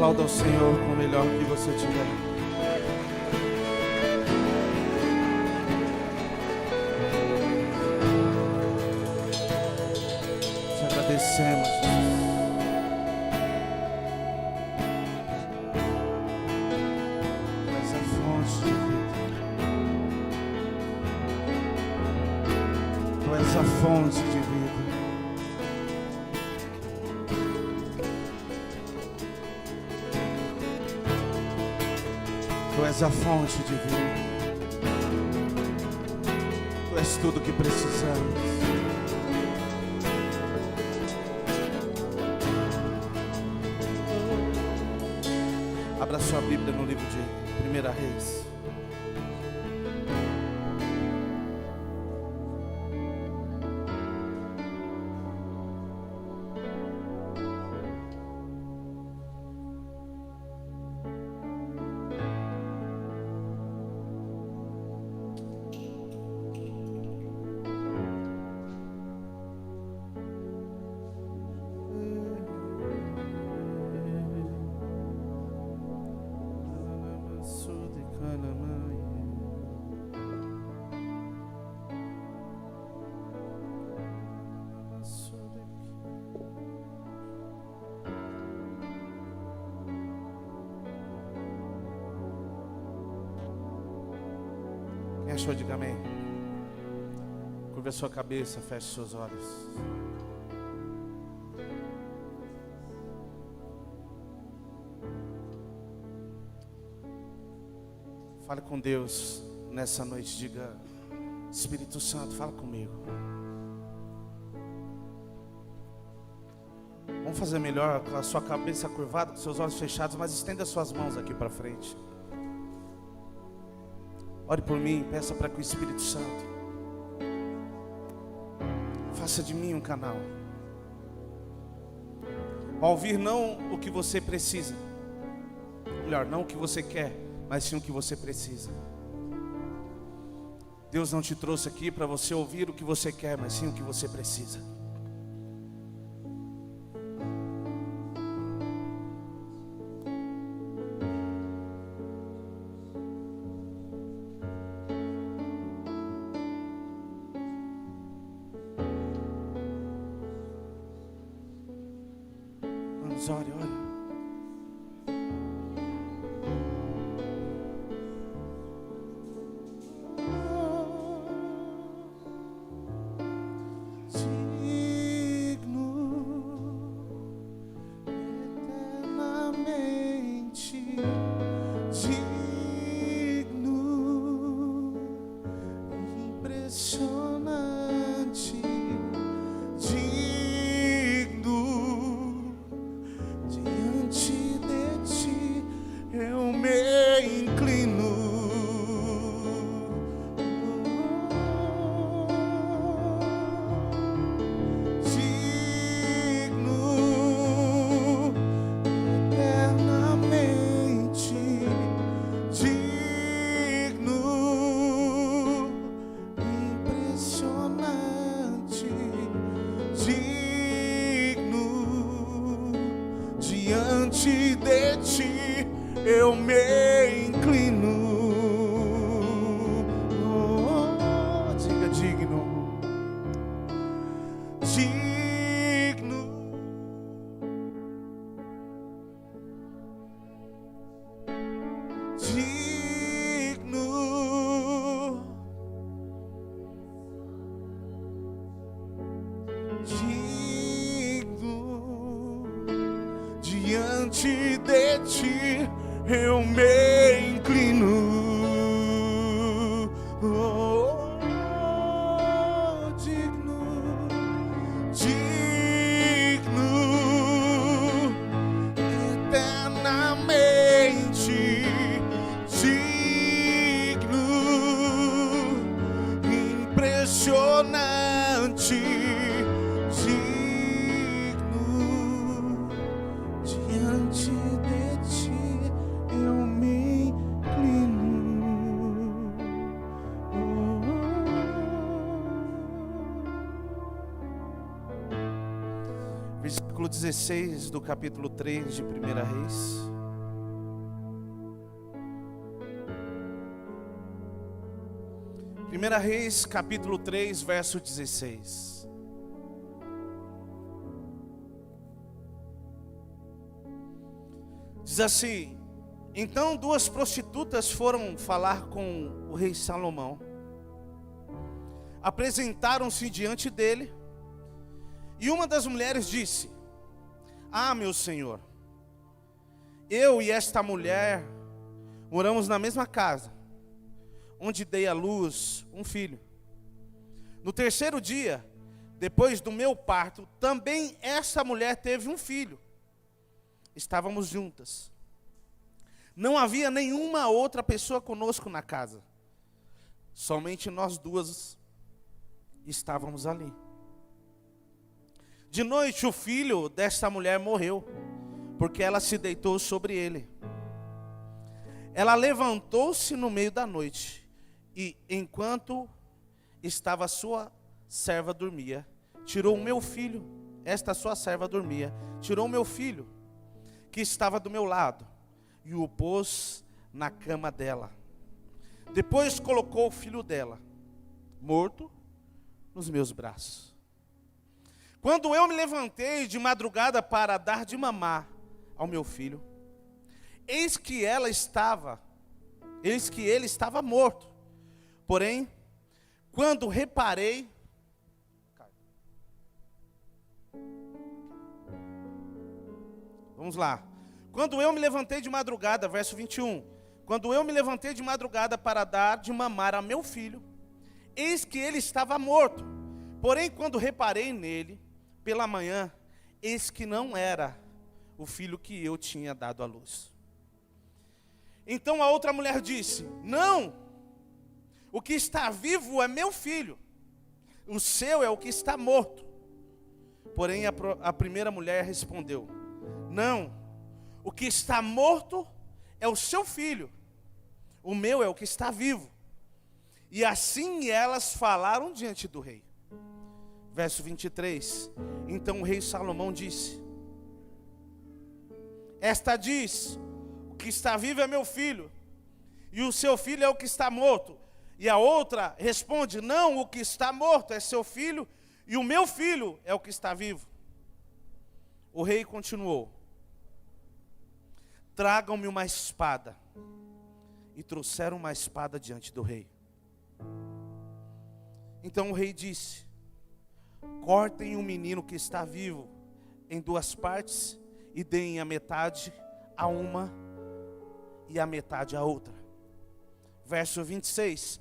Aplauda ao Senhor com o melhor que você tiver. Te agradecemos, Jesus. Tu és a fonte de vida. Tu és a fonte de vida. Tu és a fonte de vida. Tu és tudo que precisamos. Abra sua Bíblia no livro de 1 Reis. Quem achou, diga amém. Curva a sua cabeça, feche seus olhos. Fale com Deus nessa noite, diga: Espírito Santo, fala comigo. Vamos fazer melhor com a sua cabeça curvada, com seus olhos fechados, mas estenda suas mãos aqui para frente. Ore por mim, peça para que o Espírito Santo faça de mim um canal. Ao ouvir não o que você precisa, melhor, não o que você quer, mas sim o que você precisa. Deus não te trouxe aqui para você ouvir o que você quer, mas sim o que você precisa. Vamos, ore, ore. Diante de ti eu me inclino. Oh, diga digno, digno, digno, diante de ti eu me inclino. Oh, digno, digno, eternamente digno, impressionante. Diante de ti eu me inclino. Versículo 16 do capítulo 3 de 1 Reis. 1 Reis, capítulo 3, verso 16. Diz assim: então 2 prostitutas foram falar com o rei Salomão. Apresentaram-se diante dele. E uma das mulheres disse: ah, meu senhor, eu e esta mulher moramos na mesma casa, onde dei à luz um filho. No terceiro dia, depois do meu parto, também essa mulher teve um filho. Estávamos juntas. Não havia nenhuma outra pessoa conosco na casa. Somente nós duas estávamos ali. De noite o filho desta mulher morreu, porque ela se deitou sobre ele. Ela levantou-se no meio da noite, e enquanto estava sua serva dormia, tirou o meu filho, esta sua serva dormia, tirou o meu filho, que estava do meu lado, e o pôs na cama dela. Depois colocou o filho dela, morto, nos meus braços. Quando eu me levantei de madrugada para dar de mamar ao meu filho, eis que ele estava morto. Porém, quando reparei, vamos lá. Quando eu me levantei de madrugada, verso 21. Quando eu me levantei de madrugada para dar de mamar a meu filho, eis que ele estava morto. Porém, quando reparei nele, pela manhã, eis que não era o filho que eu tinha dado à luz. Então a outra mulher disse: não, o que está vivo é meu filho, o seu é o que está morto. Porém a primeira mulher respondeu: não, o que está morto é o seu filho, o meu é o que está vivo. E assim elas falaram diante do rei. Verso 23. Então o rei Salomão disse: esta diz: o que está vivo é meu filho, e o seu filho é o que está morto. E a outra responde: não, o que está morto é seu filho, e o meu filho é o que está vivo. O rei continuou: tragam-me uma espada. E trouxeram uma espada diante do rei. Então o rei disse: cortem o menino que está vivo em 2 partes e deem a metade a uma e a metade a outra. Verso 26.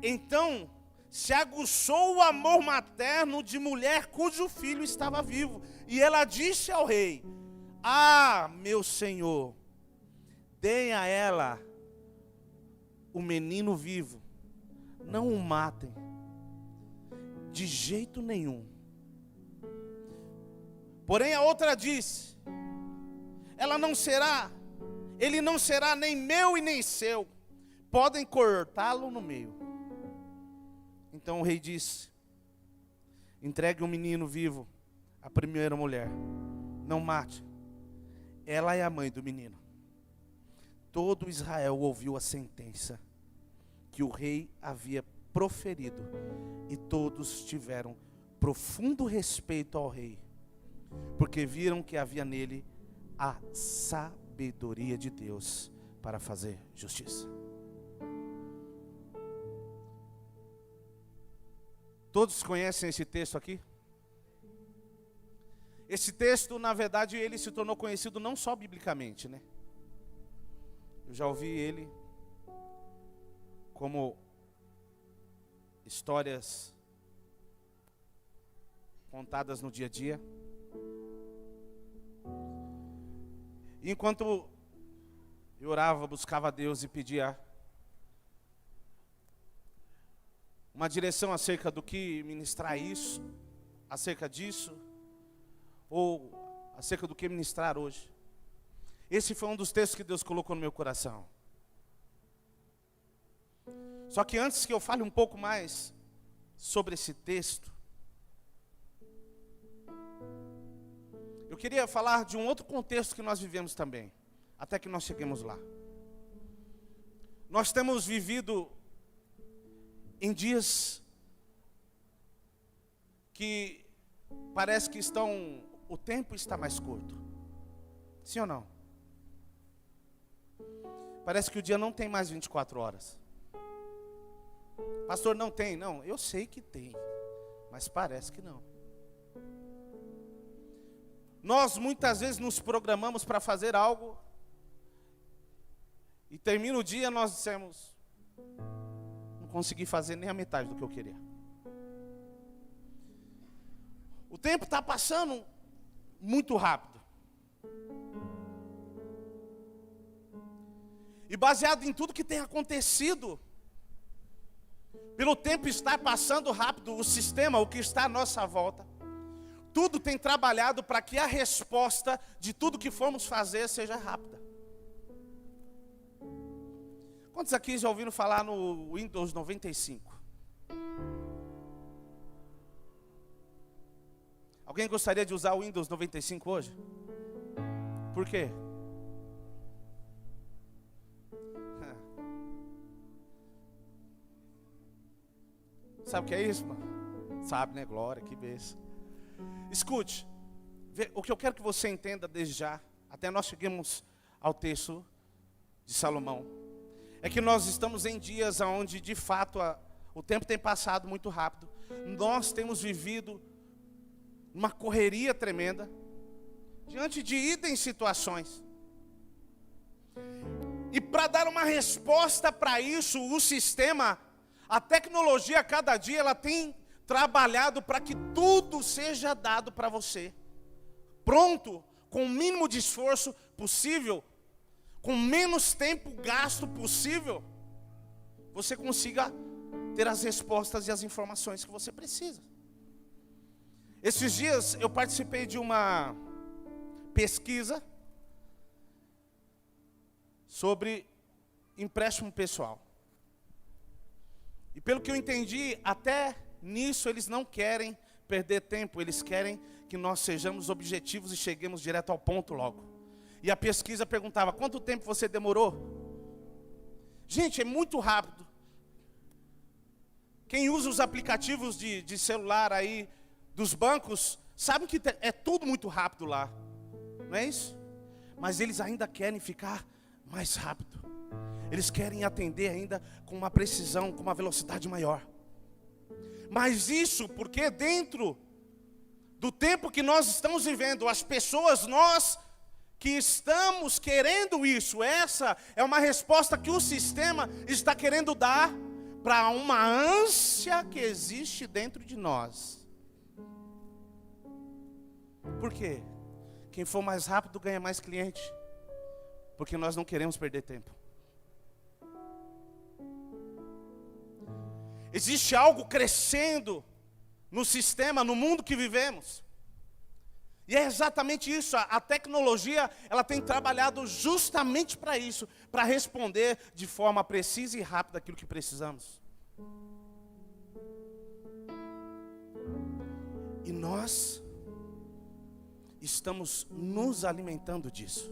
Então se aguçou o amor materno de mulher cujo filho estava vivo, e ela disse ao rei: ah, meu senhor, deem a ela o menino vivo, não o matem de jeito nenhum. Porém a outra disse: ele não será nem meu e nem seu, podem cortá-lo no meio. Então o rei disse: entregue o menino vivo à primeira mulher, não mate, ela é a mãe do menino. Todo Israel ouviu a sentença que o rei havia proferido, e todos tiveram profundo respeito ao rei, porque viram que havia nele a sabedoria de Deus para fazer justiça. Todos conhecem esse texto aqui? Esse texto, na verdade, ele se tornou conhecido não só biblicamente, né? Eu já ouvi ele como histórias contadas no dia a dia. E enquanto eu orava, buscava a Deus e pedia uma direção acerca do que ministrar isso, acerca disso, ou acerca do que ministrar hoje. Esse foi um dos textos que Deus colocou no meu coração. Só que antes que eu fale um pouco mais sobre esse texto, eu queria falar de um outro contexto que nós vivemos também, até que nós cheguemos lá. Nós temos vivido em dias que parece que o tempo está mais curto. Sim ou não? Parece que o dia não tem mais 24 horas. Pastor, não tem? Não, eu sei que tem, mas parece que não. Nós muitas vezes nos programamos para fazer algo e termina o dia nós dissemos, não consegui fazer nem a metade do que eu queria. O tempo está passando muito rápido. E baseado em tudo que tem acontecido, pelo tempo estar passando rápido, o sistema, o que está à nossa volta, tudo tem trabalhado para que a resposta de tudo que formos fazer seja rápida. Quantos aqui já ouviram falar no Windows 95? Alguém gostaria de usar o Windows 95 hoje? Por quê? Sabe o que é isso, mano? Sabe, né? Glória, que bênção. Escute, o que eu quero que você entenda desde já, até nós cheguemos ao texto de Salomão, é que nós estamos em dias onde, de fato, o tempo tem passado muito rápido. Nós temos vivido uma correria tremenda, diante de itens situações. E para dar uma resposta para isso, o sistema, a tecnologia, a cada dia, ela tem trabalhado para que tudo seja dado para você, pronto, com o mínimo de esforço possível, com menos tempo gasto possível, você consiga ter as respostas e as informações que você precisa. Esses dias eu participei de uma pesquisa sobre empréstimo pessoal. E pelo que eu entendi, até nisso eles não querem perder tempo, eles querem que nós sejamos objetivos e cheguemos direto ao ponto logo. E a pesquisa perguntava, quanto tempo você demorou? Gente, é muito rápido. Quem usa os aplicativos de celular aí, dos bancos, sabe que é tudo muito rápido lá. Não é isso? Mas eles ainda querem ficar mais rápido. Eles querem atender ainda com uma precisão, com uma velocidade maior. Mas isso porque dentro do tempo que nós estamos vivendo, as pessoas, nós que estamos querendo isso, essa é uma resposta que o sistema está querendo dar para uma ânsia que existe dentro de nós. Por quê? Quem for mais rápido ganha mais cliente. Porque nós não queremos perder tempo. Existe algo crescendo no sistema, no mundo que vivemos. E é exatamente isso, a tecnologia, ela tem trabalhado justamente para isso, para responder de forma precisa e rápida aquilo que precisamos. E nós estamos nos alimentando disso.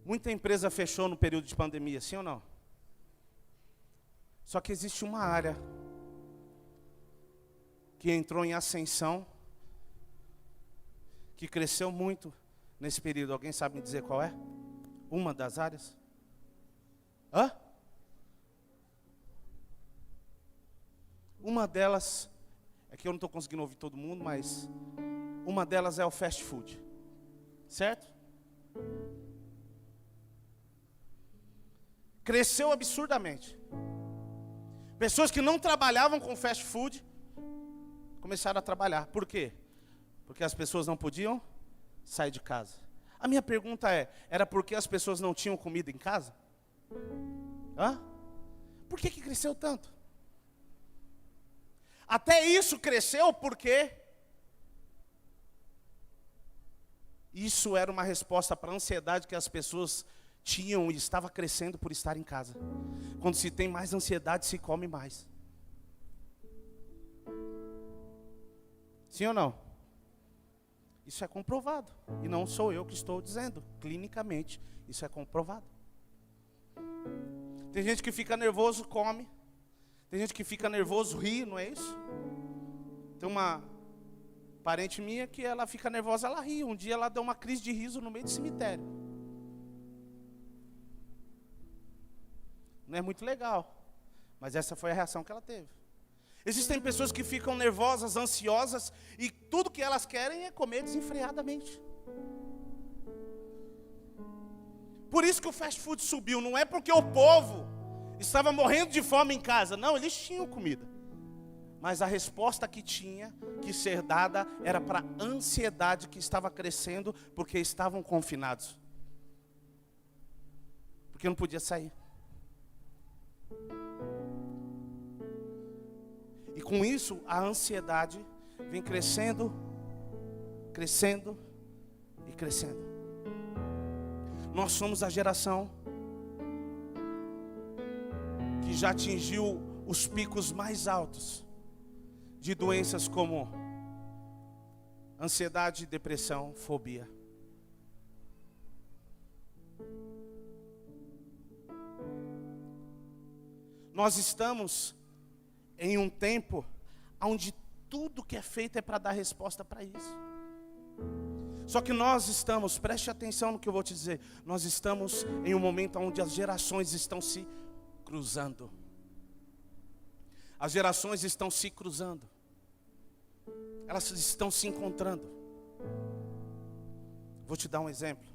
Muita empresa fechou no período de pandemia, sim ou não? Só que existe uma área que entrou em ascensão, que cresceu muito nesse período. Alguém sabe me dizer qual é? Uma das áreas? Hã? Uma delas, é que eu não estou conseguindo ouvir todo mundo, mas uma delas é o fast food. Certo? Cresceu absurdamente. Pessoas que não trabalhavam com fast food começaram a trabalhar. Por quê? Porque as pessoas não podiam sair de casa. A minha pergunta era porque as pessoas não tinham comida em casa? Hã? Por que cresceu tanto? Até isso cresceu porque isso era uma resposta para a ansiedade que as pessoas tinham e estava crescendo por estar em casa. Quando se tem mais ansiedade, se come mais. Sim ou não? Isso é comprovado. E não sou eu que estou dizendo. Clinicamente, isso é comprovado. Tem gente que fica nervoso, come. Tem gente que fica nervoso, ri, não é isso? Tem uma parente minha que ela fica nervosa, ela ri. Um dia ela deu uma crise de riso no meio do cemitério. Não é muito legal. Mas essa foi a reação que ela teve. Existem pessoas que ficam nervosas, ansiosas, e tudo que elas querem é comer desenfreadamente. Por isso que o fast food subiu. Não é porque o povo estava morrendo de fome em casa. Não, eles tinham comida. Mas a resposta que tinha que ser dada era para a ansiedade que estava crescendo, porque estavam confinados. Porque não podia sair. E com isso, a ansiedade vem crescendo, crescendo e crescendo. Nós somos a geração que já atingiu os picos mais altos de doenças como ansiedade, depressão, fobia. Nós estamos em um tempo onde tudo que é feito é para dar resposta para isso. Só que nós estamos, preste atenção no que eu vou te dizer, nós estamos em um momento onde as gerações estão se cruzando. As gerações estão se cruzando. Elas estão se encontrando. Vou te dar um exemplo.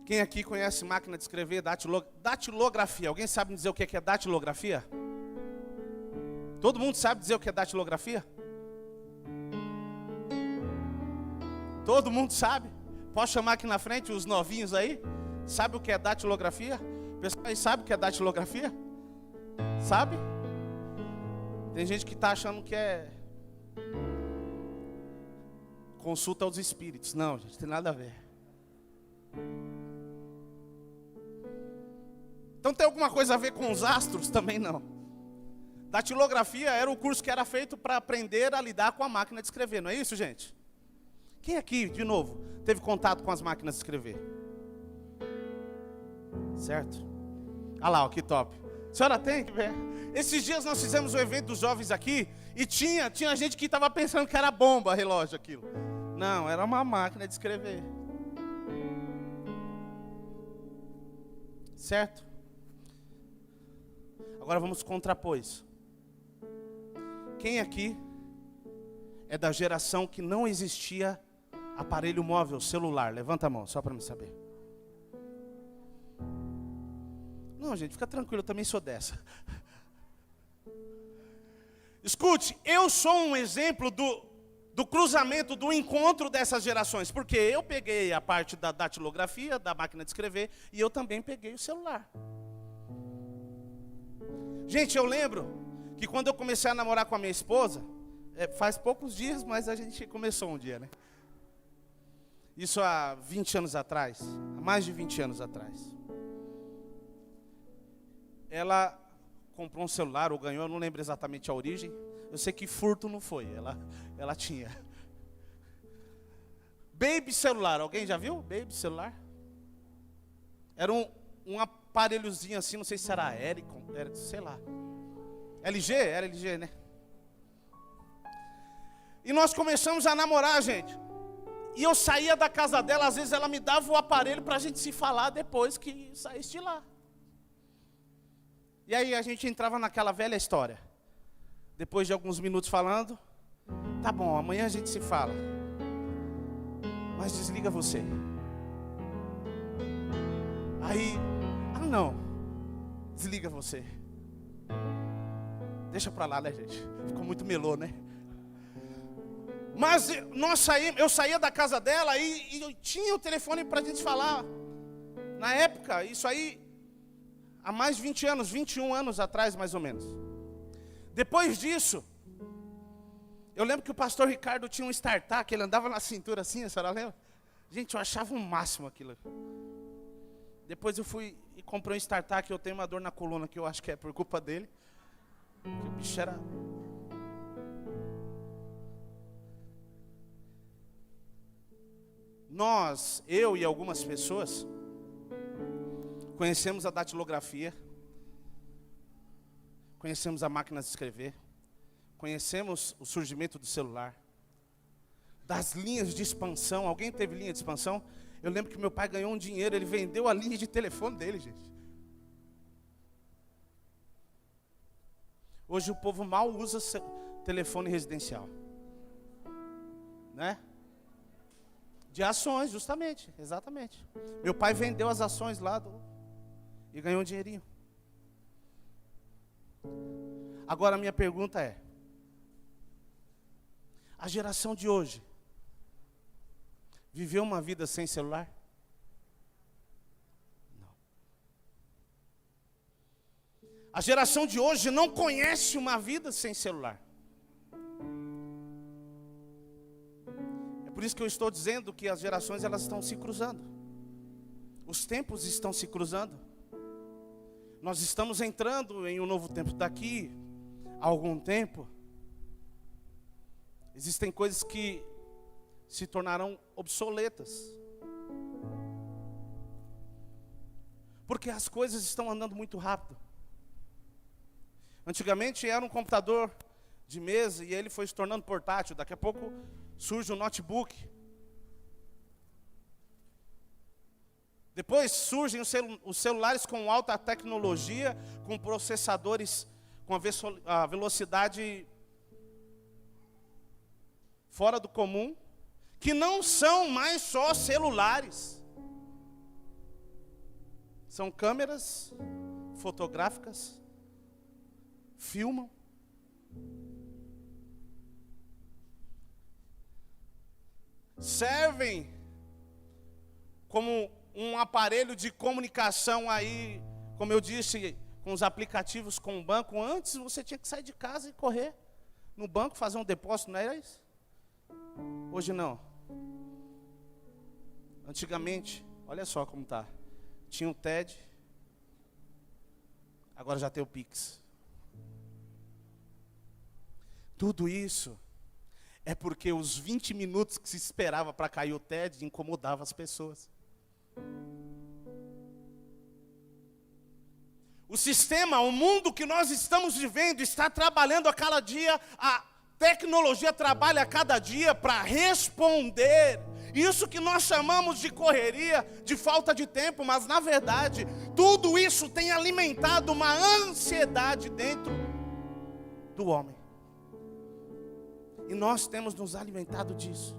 Quem aqui conhece máquina de escrever, datilografia? Alguém sabe dizer o que é datilografia? Todo mundo sabe dizer o que é datilografia? Todo mundo sabe? Posso chamar aqui na frente os novinhos aí? Sabe o que é datilografia? O pessoal aí sabe o que é datilografia? Sabe? Tem gente que está achando que é consulta aos espíritos. Não, gente, tem nada a ver. Então tem alguma coisa a ver com os astros? Também não. Datilografia era o curso que era feito para aprender a lidar com a máquina de escrever, não é isso, gente? Quem aqui, de novo, teve contato com as máquinas de escrever? Certo? Olha lá, ó, que top. A senhora tem que ver. Esses dias nós fizemos um evento dos jovens aqui e tinha gente que estava pensando que era bomba, relógio, aquilo. Não, era uma máquina de escrever. Certo? Agora vamos contrapor isso. Quem aqui é da geração que não existia aparelho móvel, celular? Levanta a mão, só para me saber. Não, gente, fica tranquilo, eu também sou dessa. Escute, eu sou um exemplo do cruzamento, do encontro dessas gerações. Porque eu peguei a parte da datilografia, da máquina de escrever, e eu também peguei o celular. Gente, eu lembro que quando eu comecei a namorar com a minha esposa, faz poucos dias, mas a gente começou um dia, né? Isso há 20 anos atrás, há mais de 20 anos atrás. Ela comprou um celular, ou ganhou, eu não lembro exatamente a origem. Eu sei que furto não foi, ela tinha. Baby celular, alguém já viu? Baby celular? Era um aparelhozinho assim, não sei se era Ericon, era, sei lá. LG? Era LG, né? E nós começamos a namorar, gente. E eu saía da casa dela, às vezes ela me dava o aparelho para a gente se falar depois que saísse de lá. E aí a gente entrava naquela velha história. Depois de alguns minutos falando, tá bom, amanhã a gente se fala. Mas desliga você. Aí, não, desliga você. Deixa pra lá, né, gente? Ficou muito melô, né? Mas eu saía da casa dela e eu tinha o telefone pra gente falar. Na época, isso aí, há mais de 20 anos, 21 anos atrás, mais ou menos. Depois disso, eu lembro que o pastor Ricardo tinha um startup, que ele andava na cintura assim, a senhora lembra? Gente, eu achava um máximo aquilo. Depois eu fui e comprei um startup, que eu tenho uma dor na coluna, que eu acho que é por culpa dele. Que o bicho era... eu e algumas pessoas, conhecemos a datilografia, conhecemos a máquina de escrever, conhecemos o surgimento do celular, das linhas de expansão. Alguém teve linha de expansão? Eu lembro que meu pai ganhou um dinheiro, ele vendeu a linha de telefone dele, gente. Hoje o povo mal usa telefone residencial, né? De ações, justamente, exatamente. Meu pai vendeu as ações lá e ganhou um dinheirinho. Agora a minha pergunta é: a geração de hoje viveu uma vida sem celular? Não. A geração de hoje não conhece uma vida sem celular. É por isso que eu estou dizendo que as gerações, elas estão se cruzando. Os tempos estão se cruzando. Nós estamos entrando em um novo tempo. Daqui a algum tempo, existem coisas que se tornarão obsoletas. Porque as coisas estão andando muito rápido. Antigamente era um computador de mesa e ele foi se tornando portátil. Daqui a pouco surge um notebook. Depois surgem os celulares com alta tecnologia, com processadores com a velocidade fora do comum, que não são mais só celulares. São câmeras fotográficas, filmam. Servem como um aparelho de comunicação aí, como eu disse, com os aplicativos com o banco. Antes você tinha que sair de casa e correr no banco, fazer um depósito, não era isso? Hoje não. Antigamente, olha só como está. Tinha o TED, agora já tem o Pix. Tudo isso é porque os 20 minutos que se esperava para cair o TED incomodava as pessoas. O sistema, o mundo que nós estamos vivendo está trabalhando a cada dia, a tecnologia trabalha a cada dia para responder. Isso que nós chamamos de correria, de falta de tempo, mas na verdade, tudo isso tem alimentado uma ansiedade dentro do homem. E nós temos nos alimentado disso.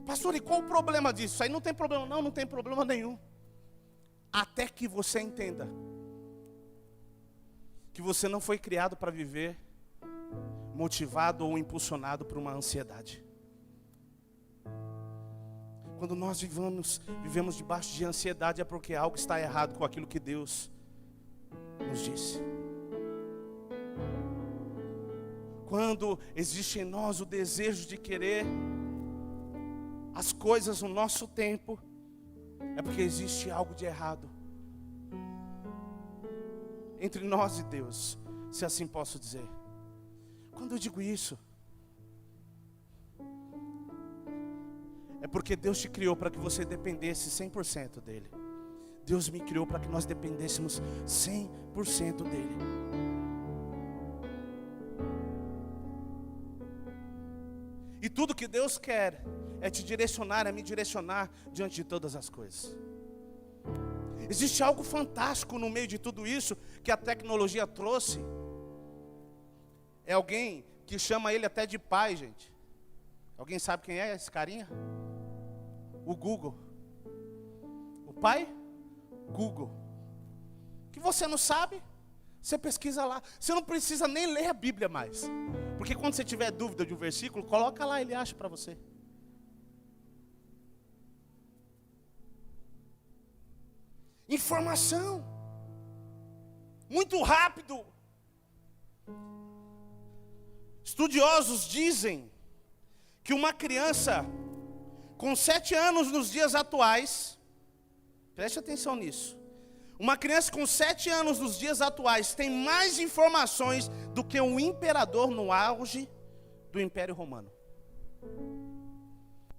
Pastor, e qual o problema disso? Isso aí não tem problema, não tem problema nenhum. Até que você entenda que você não foi criado para viver motivado ou impulsionado por uma ansiedade. Quando nós vivemos debaixo de ansiedade, é porque algo está errado com aquilo que Deus nos disse. Quando existe em nós o desejo de querer as coisas no nosso tempo, é porque existe algo de errado entre nós e Deus, se assim posso dizer. Quando eu digo isso, é porque Deus te criou para que você dependesse 100% dEle. Deus me criou para que nós dependêssemos 100% dEle. E tudo que Deus quer é te direcionar, é me direcionar diante de todas as coisas. Existe algo fantástico no meio de tudo isso que a tecnologia trouxe. É alguém que chama ele até de pai, gente. Alguém sabe quem é esse carinha? O Google. O pai? Google. Que você não sabe? Você pesquisa lá. Você não precisa nem ler a Bíblia mais. Porque quando você tiver dúvida de um versículo, coloca lá, ele acha para você. Informação. Muito rápido. Estudiosos dizem que uma criança com 7 anos nos dias atuais, preste atenção nisso, uma criança com 7 anos nos dias atuais tem mais informações do que um imperador no auge do Império Romano.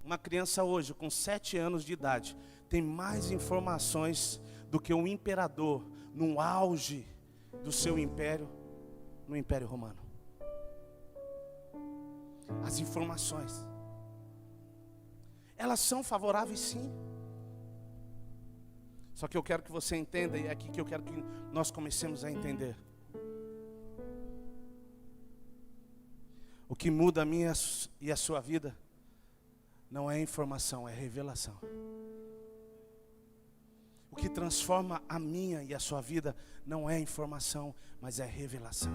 Uma criança hoje, com 7 anos de idade, tem mais informações do que um imperador no auge do seu império, no Império Romano. As informações, elas são favoráveis, sim. Só que eu quero que você entenda, e é aqui que eu quero que nós comecemos a entender. O que muda a minha e a sua vida não é informação, é revelação. O que transforma a minha e a sua vida não é informação, mas é revelação.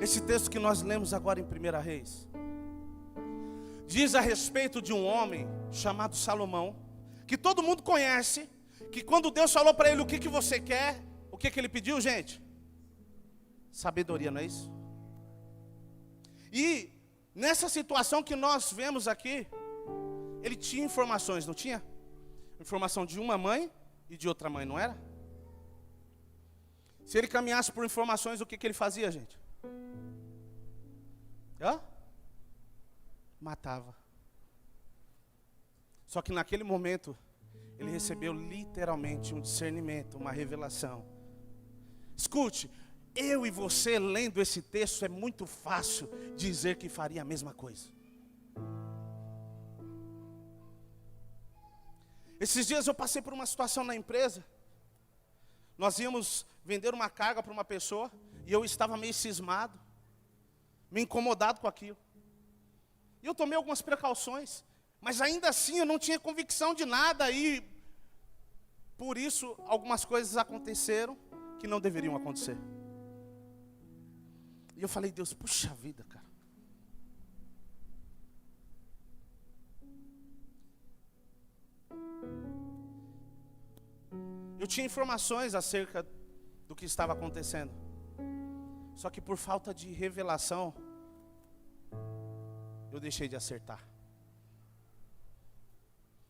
Esse texto que nós lemos agora em 1 Reis diz a respeito de um homem chamado Salomão, que todo mundo conhece, que quando Deus falou para ele o que você quer, o que ele pediu, gente? Sabedoria, não é isso? E nessa situação que nós vemos aqui, ele tinha informações, não tinha? Informação de uma mãe e de outra mãe, não era? Se ele caminhasse por informações, o que ele fazia, gente? Matava. Só que naquele momento, ele recebeu literalmente um discernimento, uma revelação. Escute, eu e você lendo esse texto é muito fácil dizer que faria a mesma coisa. Esses dias eu passei por uma situação na empresa. Nós íamos vender uma carga para uma pessoa e eu estava meio cismado, meio incomodado com aquilo. E eu tomei algumas precauções, mas ainda assim eu não tinha convicção de nada e por isso algumas coisas aconteceram que não deveriam acontecer. E eu falei, Deus, puxa vida, cara. Eu tinha informações acerca do que estava acontecendo. Só que por falta de revelação, eu deixei de acertar.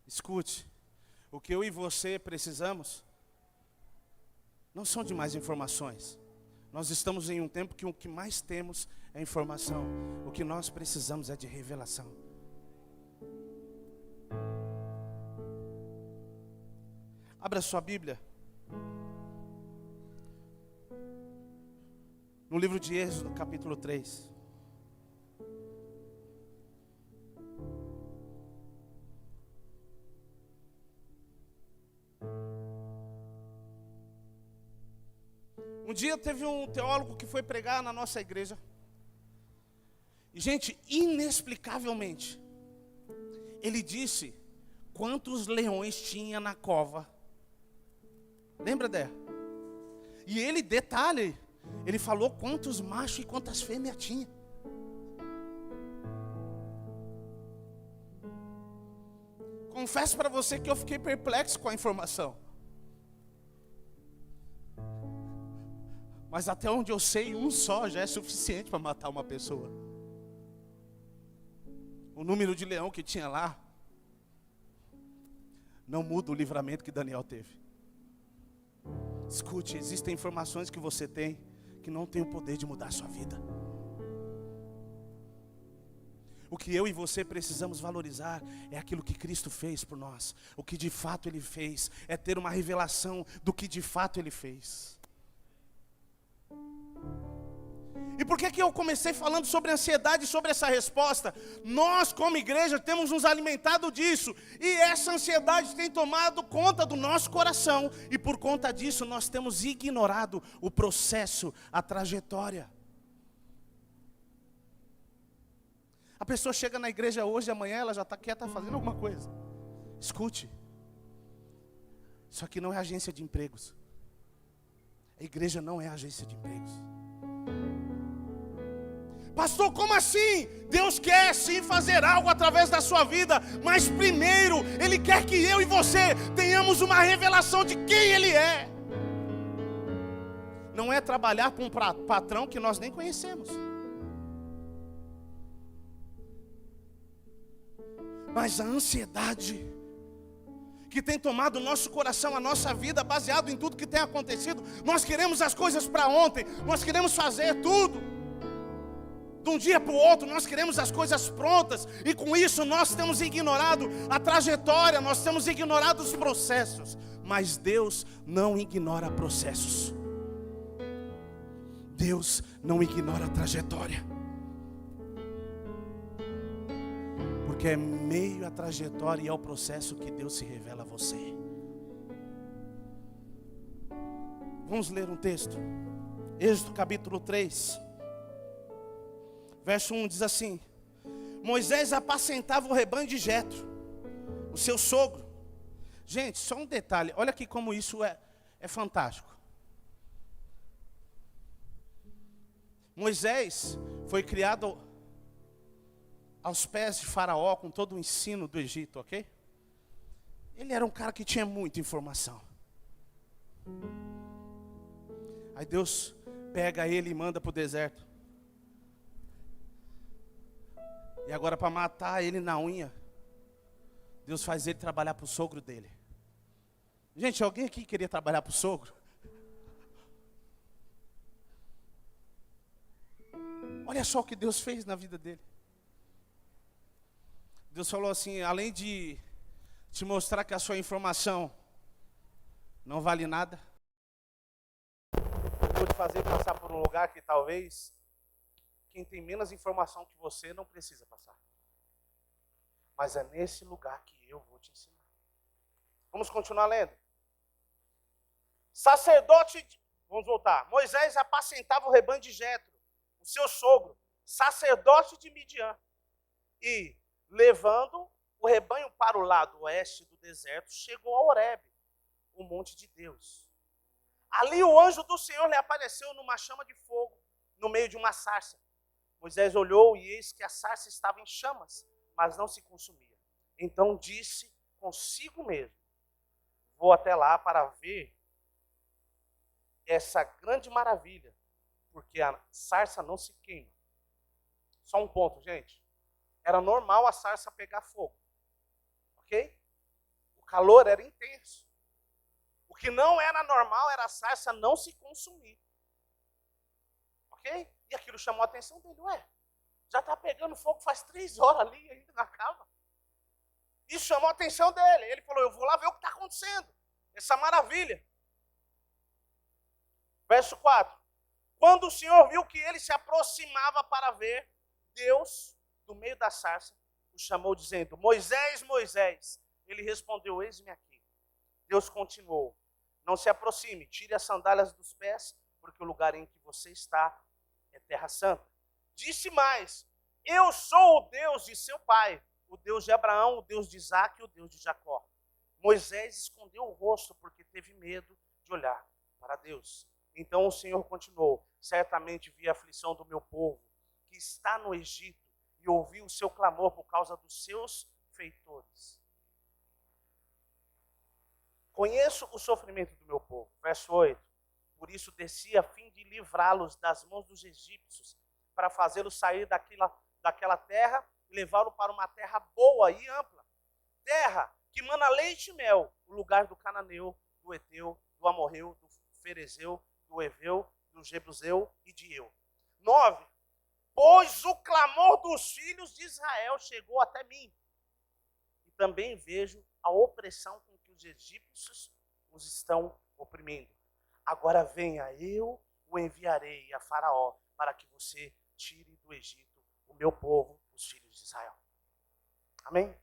Escute, o que eu e você precisamos não são de mais informações. Nós estamos em um tempo que o que mais temos é informação. O que nós precisamos é de revelação. Abra sua Bíblia no livro de Êxodo, capítulo 3. Um dia teve um teólogo que foi pregar na nossa igreja. E, gente, inexplicavelmente, ele disse quantos leões tinha na cova. Lembra dela? E ele, detalhe, ele falou quantos machos e quantas fêmeas tinha. Confesso para você que eu fiquei perplexo com a informação. Mas até onde eu sei, um só já é suficiente para matar uma pessoa. O número de leão que tinha lá não muda o livramento que Daniel teve. Escute, existem informações que você tem que não tem o poder de mudar a sua vida. O que eu e você precisamos valorizar é aquilo que Cristo fez por nós. O que de fato Ele fez é ter uma revelação do que de fato Ele fez. E por que eu comecei falando sobre ansiedade e sobre essa resposta? Nós, como igreja, temos nos alimentado disso. E essa ansiedade tem tomado conta do nosso coração. E por conta disso, nós temos ignorado o processo, a trajetória. A pessoa chega na igreja hoje, amanhã ela já está quieta fazendo alguma coisa. Escute. Isso aqui não é agência de empregos. A igreja não é agência de empregos. Pastor, como assim? Deus quer sim fazer algo através da sua vida, mas primeiro Ele quer que eu e você tenhamos uma revelação de quem Ele é. Não é trabalhar com um patrão que nós nem conhecemos. Mas a ansiedade que tem tomado o nosso coração, a nossa vida, baseado em tudo que tem acontecido, nós queremos as coisas para ontem, nós queremos fazer tudo De um dia para o outro nós queremos as coisas prontas, e com isso nós temos ignorado a trajetória, nós temos ignorado os processos. Mas Deus não ignora processos. Deus não ignora a trajetória. Porque é meio a trajetória e é o processo que Deus se revela a você. Vamos ler um texto. Êxodo capítulo 3. Verso 1 diz assim: Moisés apacentava o rebanho de Jetro, o seu sogro. Gente, só um detalhe. Olha aqui como isso é fantástico. Moisés foi criado aos pés de Faraó com todo o ensino do Egito, ok? Ele era um cara que tinha muita informação. Aí Deus pega ele e manda para o deserto. E agora, para matar ele na unha, Deus faz ele trabalhar para o sogro dele. Gente, alguém aqui queria trabalhar para o sogro? Olha só o que Deus fez na vida dele. Deus falou assim: além de te mostrar que a sua informação não vale nada, eu vou te fazer passar por um lugar que talvez quem tem menos informação que você não precisa passar. Mas é nesse lugar que eu vou te ensinar. Vamos continuar lendo. Vamos voltar. Moisés apacentava o rebanho de Jetro, o seu sogro, sacerdote de Midian. E, levando o rebanho para o lado oeste do deserto, chegou a Horebe, o monte de Deus. Ali o anjo do Senhor lhe apareceu numa chama de fogo, no meio de uma sarça. Moisés olhou e eis que a sarça estava em chamas, mas não se consumia. Então disse consigo mesmo: vou até lá para ver essa grande maravilha, porque a sarça não se queima. Só um ponto, gente. Era normal a sarça pegar fogo, ok? O calor era intenso. O que não era normal era a sarça não se consumir, ok? E aquilo chamou a atenção dele. Ué, já está pegando fogo faz 3 horas ali e ainda não acaba. Isso chamou a atenção dele. Ele falou: eu vou lá ver o que está acontecendo. Essa maravilha. Verso 4. Quando o Senhor viu que ele se aproximava para ver, Deus, do meio da sarça, o chamou dizendo: Moisés, Moisés. Ele respondeu: eis-me aqui. Deus continuou: não se aproxime, tire as sandálias dos pés, porque o lugar em que você está é terra santa. Disse mais: eu sou o Deus de seu pai, o Deus de Abraão, o Deus de Isaque e o Deus de Jacó. Moisés escondeu o rosto porque teve medo de olhar para Deus. Então o Senhor continuou: certamente vi a aflição do meu povo, que está no Egito, e ouvi o seu clamor por causa dos seus feitores. Conheço o sofrimento do meu povo. Verso 8. Por isso desci a fim de livrá-los das mãos dos egípcios, para fazê-los sair daquela terra e levá-los para uma terra boa e ampla. Terra que mana leite e mel, o lugar do cananeu, do eteu, do amorreu, do ferezeu, do eveu, do jebuseu e de eu. 9. Pois o clamor dos filhos de Israel chegou até mim. E também vejo a opressão com que os egípcios os estão oprimindo. Agora venha, eu o enviarei a Faraó, para que você tire do Egito o meu povo, os filhos de Israel. Amém?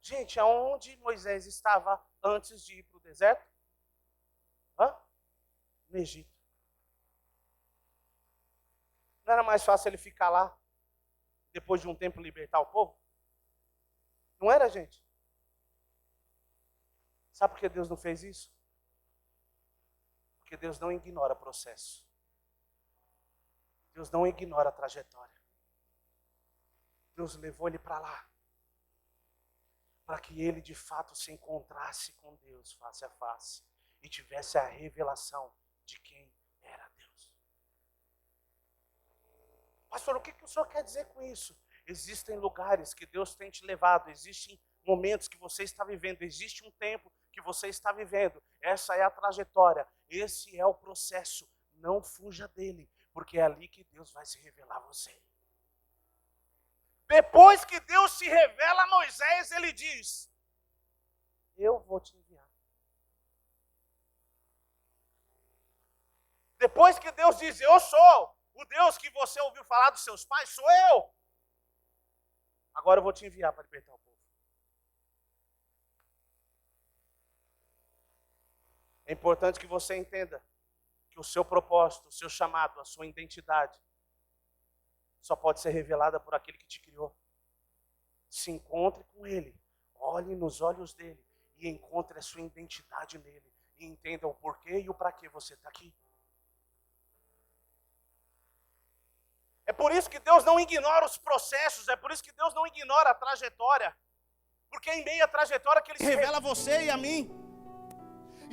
Gente, aonde Moisés estava antes de ir para o deserto? No Egito. Não era mais fácil ele ficar lá, depois de um tempo libertar o povo? Não era, gente? Sabe por que Deus não fez isso? Porque Deus não ignora o processo. Deus não ignora a trajetória. Deus levou ele para lá, para que ele de fato se encontrasse com Deus face a face e tivesse a revelação de quem era Deus. Pastor, o que o senhor quer dizer com isso? Existem lugares que Deus tem te levado, existem momentos que você está vivendo, existe um tempo que você está vivendo. Essa é a trajetória, esse é o processo. Não fuja dele, porque é ali que Deus vai se revelar a você. Depois que Deus se revela a Moisés, ele diz: eu vou te enviar. Depois que Deus diz: eu sou o Deus que você ouviu falar dos seus pais, sou eu. Agora eu vou te enviar para libertar o povo. É importante que você entenda que o seu propósito, o seu chamado, a sua identidade só pode ser revelada por aquele que te criou. Se encontre com Ele, olhe nos olhos dele e encontre a sua identidade nele. E entenda o porquê e o para que você está aqui. É por isso que Deus não ignora os processos, é por isso que Deus não ignora a trajetória. Porque é em meio à trajetória que Ele revela a você e a mim.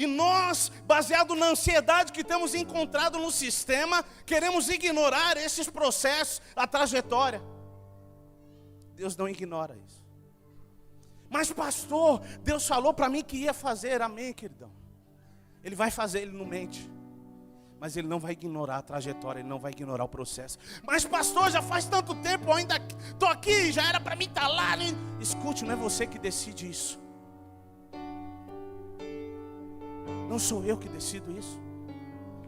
E nós, baseado na ansiedade que temos encontrado no sistema, queremos ignorar esses processos, a trajetória. Deus não ignora isso. Mas pastor, Deus falou para mim que ia fazer, amém, queridão. Ele vai fazer, Ele não mente. Mas Ele não vai ignorar a trajetória, Ele não vai ignorar o processo. Mas pastor, já faz tanto tempo, eu ainda estou aqui, já era para mim estar lá. Né? Escute, não é você que decide isso. Não sou eu que decido isso.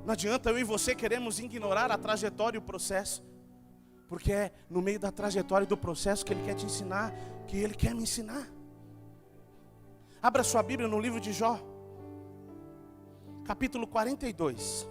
Não adianta eu e você queremos ignorar a trajetória e o processo. Porque é no meio da trajetória e do processo que Ele quer te ensinar, que Ele quer me ensinar. Abra sua Bíblia no livro de Jó, capítulo 42.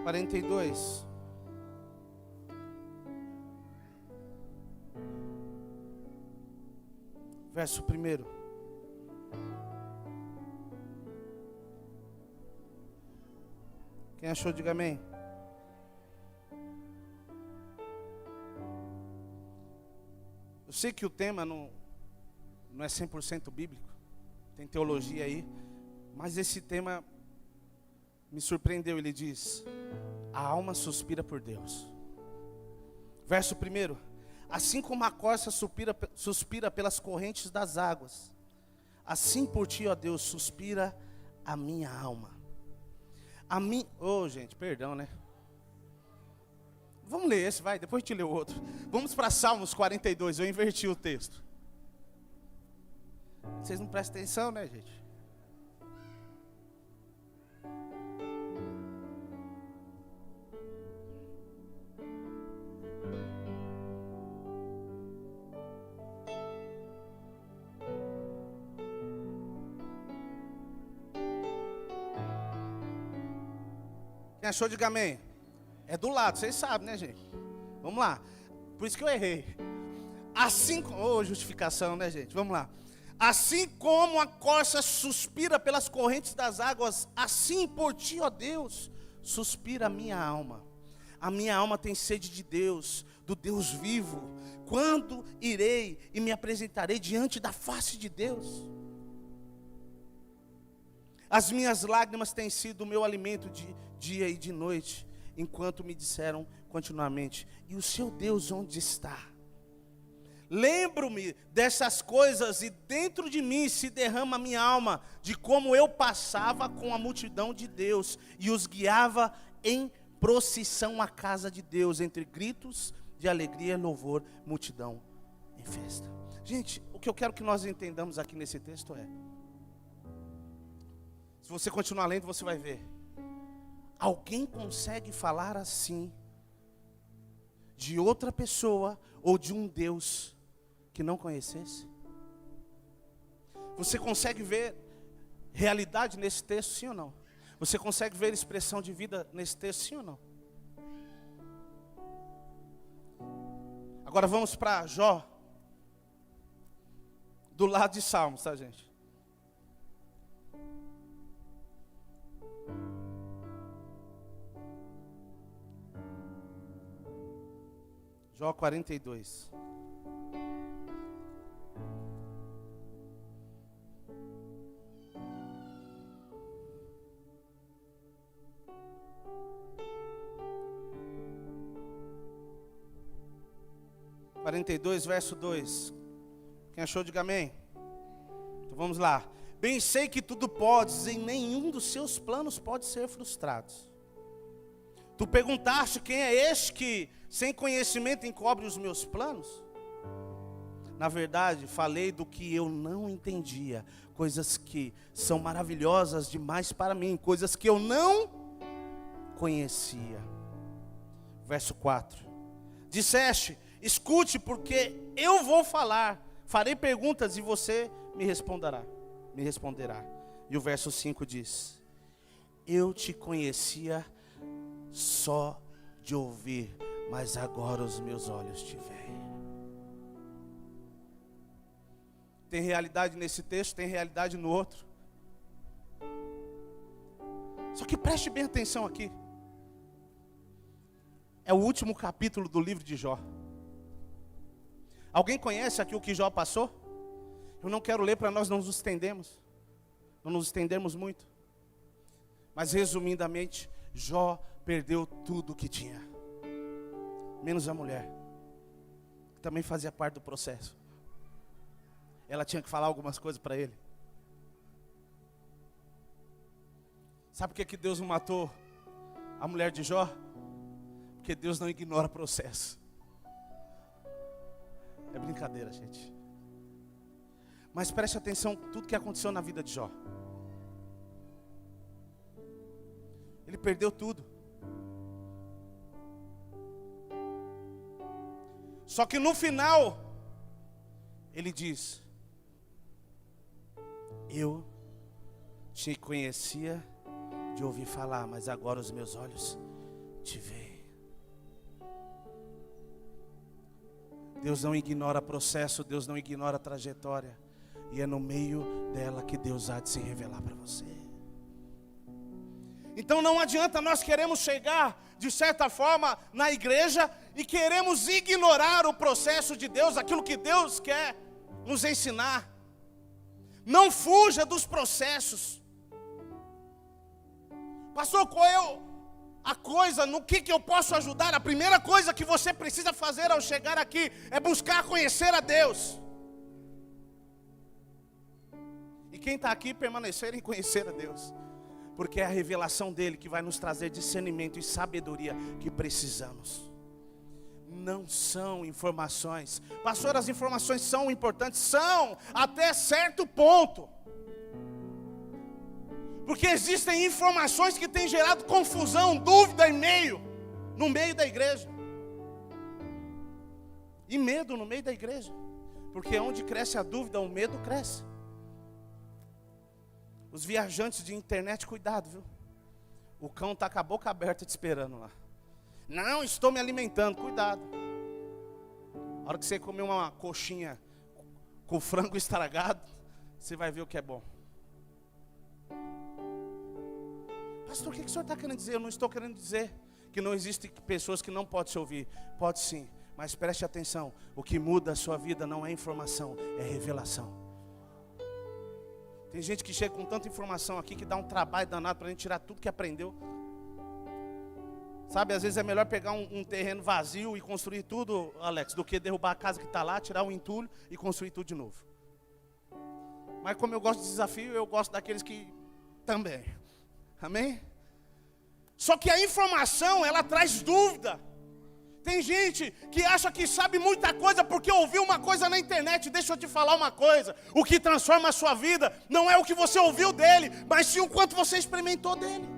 Quarenta e dois. Verso 1. Quem achou, diga amém. Eu sei que o tema não é 100% bíblico, tem teologia aí, mas esse tema me surpreendeu. Ele diz: a alma suspira por Deus. Verso 1. Assim como a corça suspira pelas correntes das águas, assim por ti, ó Deus, suspira a minha alma. Gente, perdão, né? Vamos ler esse, vai, depois a gente lê o outro. Vamos para Salmos 42, eu inverti o texto. Vocês não prestam atenção, né, gente? Quem achou, diga amém. É do lado, vocês sabem, né, gente? Vamos lá. Por isso que eu errei. Assim, justificação, né, gente? Vamos lá. Assim como a corça suspira pelas correntes das águas, assim por ti, ó Deus, suspira a minha alma. A minha alma tem sede de Deus, do Deus vivo. Quando irei e me apresentarei diante da face de Deus? As minhas lágrimas têm sido o meu alimento de dia e de noite, enquanto me disseram continuamente: e o seu Deus onde está? Lembro-me dessas coisas e dentro de mim se derrama a minha alma, de como eu passava com a multidão de Deus e os guiava em procissão à casa de Deus, entre gritos de alegria e louvor, multidão em festa. Gente, o que eu quero que nós entendamos aqui nesse texto é: se você continuar lendo, você vai ver. Alguém consegue falar assim de outra pessoa ou de um Deus que não conhecesse? Você consegue ver realidade nesse texto, sim ou não? Você consegue ver expressão de vida nesse texto, sim ou não? Agora vamos para Jó. Do lado de Salmos, tá, gente? Jó 42. Verso 2. Quem achou, diga amém. Então vamos lá. Bem sei que tudo podes, e nenhum dos seus planos pode ser frustrado. Tu perguntaste quem é este que, sem conhecimento, encobre os meus planos? Na verdade, falei do que eu não entendia, coisas que são maravilhosas demais para mim, coisas que eu não conhecia. Verso 4. Disseste: escute, porque eu vou falar, farei perguntas e você me responderá. E o verso 5 diz: eu te conhecia só de ouvir, mas agora os meus olhos te veem. Tem realidade nesse texto, tem realidade no outro. Só que preste bem atenção aqui. É o último capítulo do livro de Jó. Alguém conhece aqui o que Jó passou? Eu não quero ler para nós não nos estendermos muito. Mas resumidamente, Jó perdeu tudo o que tinha. Menos a mulher, que também fazia parte do processo. Ela tinha que falar algumas coisas para ele. Sabe por que Deus não matou a mulher de Jó? Porque Deus não ignora o processo. É brincadeira, gente. Mas preste atenção em tudo que aconteceu na vida de Jó. Ele perdeu tudo. Só que no final, ele diz: eu te conhecia de ouvir falar, mas agora os meus olhos te veem. Deus não ignora processo, Deus não ignora trajetória. E é no meio dela que Deus há de se revelar para você. Então não adianta nós queremos chegar, de certa forma, na igreja e queremos ignorar o processo de Deus, aquilo que Deus quer nos ensinar. Não fuja dos processos. Pastor, qual é a coisa, no que eu posso ajudar? A primeira coisa que você precisa fazer ao chegar aqui é buscar conhecer a Deus. E quem está aqui permanecer em conhecer a Deus, porque é a revelação dele que vai nos trazer discernimento e sabedoria que precisamos. Não são informações. Pastor, as informações são importantes? São, até certo ponto. Porque existem informações que têm gerado confusão, dúvida no meio da igreja. E medo no meio da igreja. Porque onde cresce a dúvida, o medo cresce. Os viajantes de internet, cuidado, viu? O cão está com a boca aberta te esperando lá. Não, estou me alimentando, cuidado. A hora que você comer uma coxinha com frango estragado, você vai ver o que é bom. Pastor, o que o senhor está querendo dizer? Eu não estou querendo dizer que não existem pessoas que não podem se ouvir. Pode sim, mas preste atenção. O que muda a sua vida não é informação, é revelação. Tem gente que chega com tanta informação aqui que dá um trabalho danado para a gente tirar tudo que aprendeu. Sabe, às vezes é melhor pegar um terreno vazio e construir tudo, Alex, do que derrubar a casa que está lá, tirar o entulho e construir tudo de novo. Mas como eu gosto de desafio, eu gosto daqueles que também. Amém? Só que a informação, ela traz dúvida. Tem gente que acha que sabe muita coisa porque ouviu uma coisa na internet. Deixa eu te falar uma coisa. O que transforma a sua vida não é o que você ouviu dele, mas sim o quanto você experimentou dele.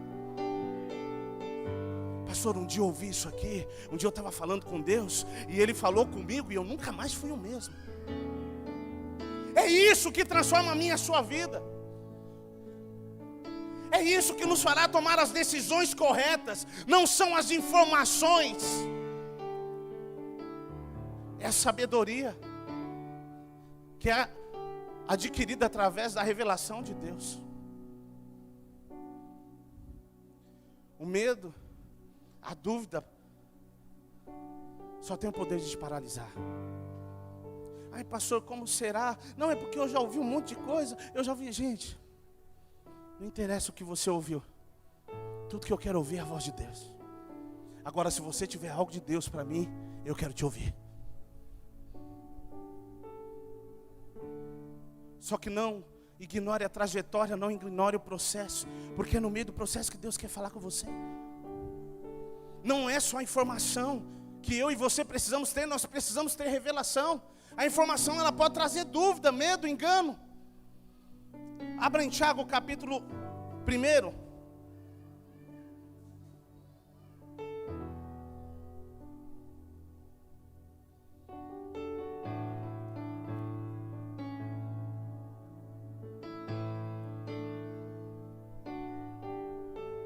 Pastor, um dia eu ouvi isso aqui. Um dia eu estava falando com Deus e Ele falou comigo e eu nunca mais fui o mesmo. É isso que transforma a minha e a sua vida. É isso que nos fará tomar as decisões corretas. Não são as informações. É a sabedoria que é adquirida através da revelação de Deus. O medo, a dúvida, só tem o poder de te paralisar. Ai, pastor, como será? Não, é porque eu já ouvi um monte de coisa. Eu já ouvi, gente, não interessa o que você ouviu. Tudo que eu quero ouvir é a voz de Deus. Agora, se você tiver algo de Deus para mim, eu quero te ouvir. Só que não ignore a trajetória, não ignore o processo, porque é no meio do processo que Deus quer falar com você. Não é só a informação que eu e você precisamos ter, nós precisamos ter revelação. A informação, ela pode trazer dúvida, medo, engano. Abra em Tiago capítulo 1.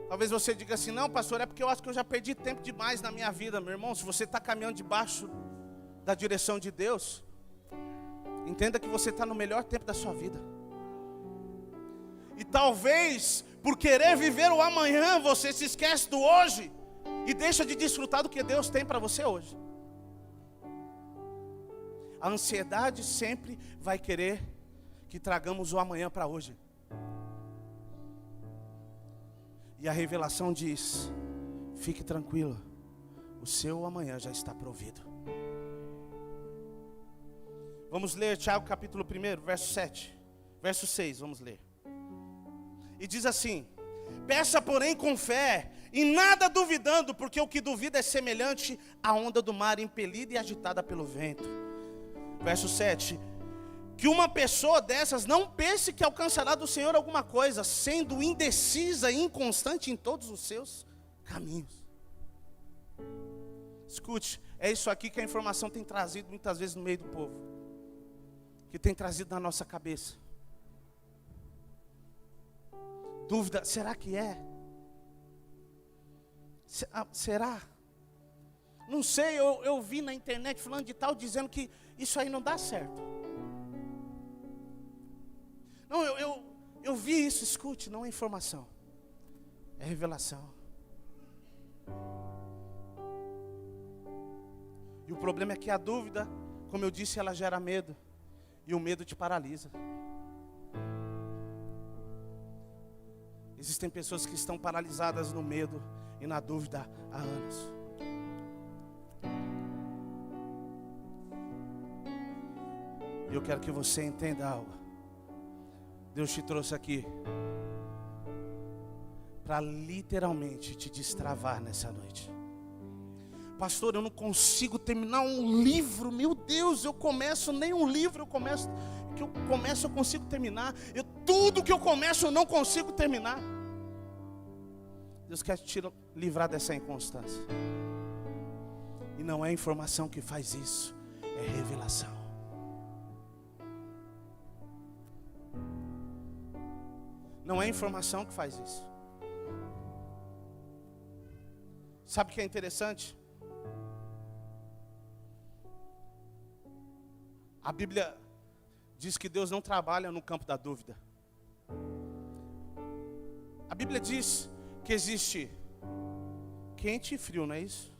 Talvez você diga assim, não, pastor, é porque eu acho que eu já perdi tempo demais na minha vida. Meu irmão, se você está caminhando debaixo da direção de Deus, entenda que você está no melhor tempo da sua vida. E talvez, por querer viver o amanhã, você se esquece do hoje e deixa de desfrutar do que Deus tem para você hoje. A ansiedade sempre vai querer que tragamos o amanhã para hoje. E a revelação diz, fique tranquilo, o seu amanhã já está provido. Vamos ler Tiago capítulo 1, verso 7, verso 6, vamos ler. E diz assim, peça porém com fé, e nada duvidando, porque o que duvida é semelhante à onda do mar impelida e agitada pelo vento. Verso 7, que uma pessoa dessas não pense que alcançará do Senhor alguma coisa, sendo indecisa e inconstante em todos os seus caminhos. Escute, é isso aqui que a informação tem trazido muitas vezes no meio do povo, que tem trazido na nossa cabeça. Dúvida, será que é? Será? Não sei, eu vi na internet falando de tal, dizendo que isso aí não dá certo. Não, eu vi isso, escute, não é informação, é revelação. E o problema é que a dúvida, como eu disse, ela gera medo, e o medo te paralisa. Existem pessoas que estão paralisadas no medo e na dúvida há anos. E eu quero que você entenda algo. Deus te trouxe aqui para literalmente te destravar nessa noite. Pastor, eu não consigo terminar um livro. Meu Deus, eu começo nem um livro, eu consigo terminar. Tudo que eu começo eu não consigo terminar. Deus quer te livrar dessa inconstância. E não é informação que faz isso, é revelação. Não é informação que faz isso. Sabe o que é interessante? A Bíblia diz que Deus não trabalha no campo da dúvida. A Bíblia diz que existe quente e frio, não é isso?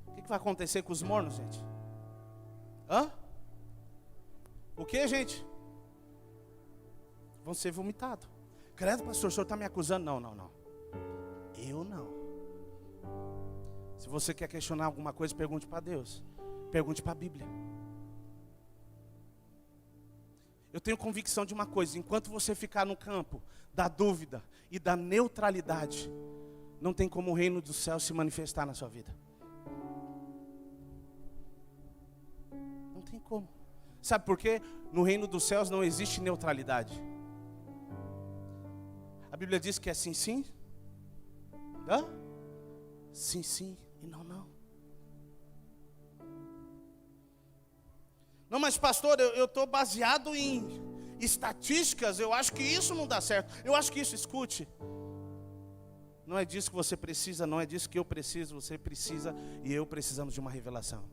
O que vai acontecer com os mornos, gente? Hã? O que, gente? Vão ser vomitados. Credo, pastor, o senhor está me acusando? Não. Eu não. Se você quer questionar alguma coisa, pergunte para Deus. Pergunte para a Bíblia. Eu tenho convicção de uma coisa. Enquanto você ficar no campo da dúvida e da neutralidade, não tem como o reino dos céus se manifestar na sua vida. Não tem como. Sabe por quê? No reino dos céus não existe neutralidade. A Bíblia diz que é sim, sim. Hã? Sim, sim e não, não. Não, mas pastor, eu estou baseado em estatísticas, eu acho que isso não dá certo. Eu acho que isso, escute. Não é disso que você precisa, não é disso que eu preciso. Você precisa e eu precisamos de uma revelação.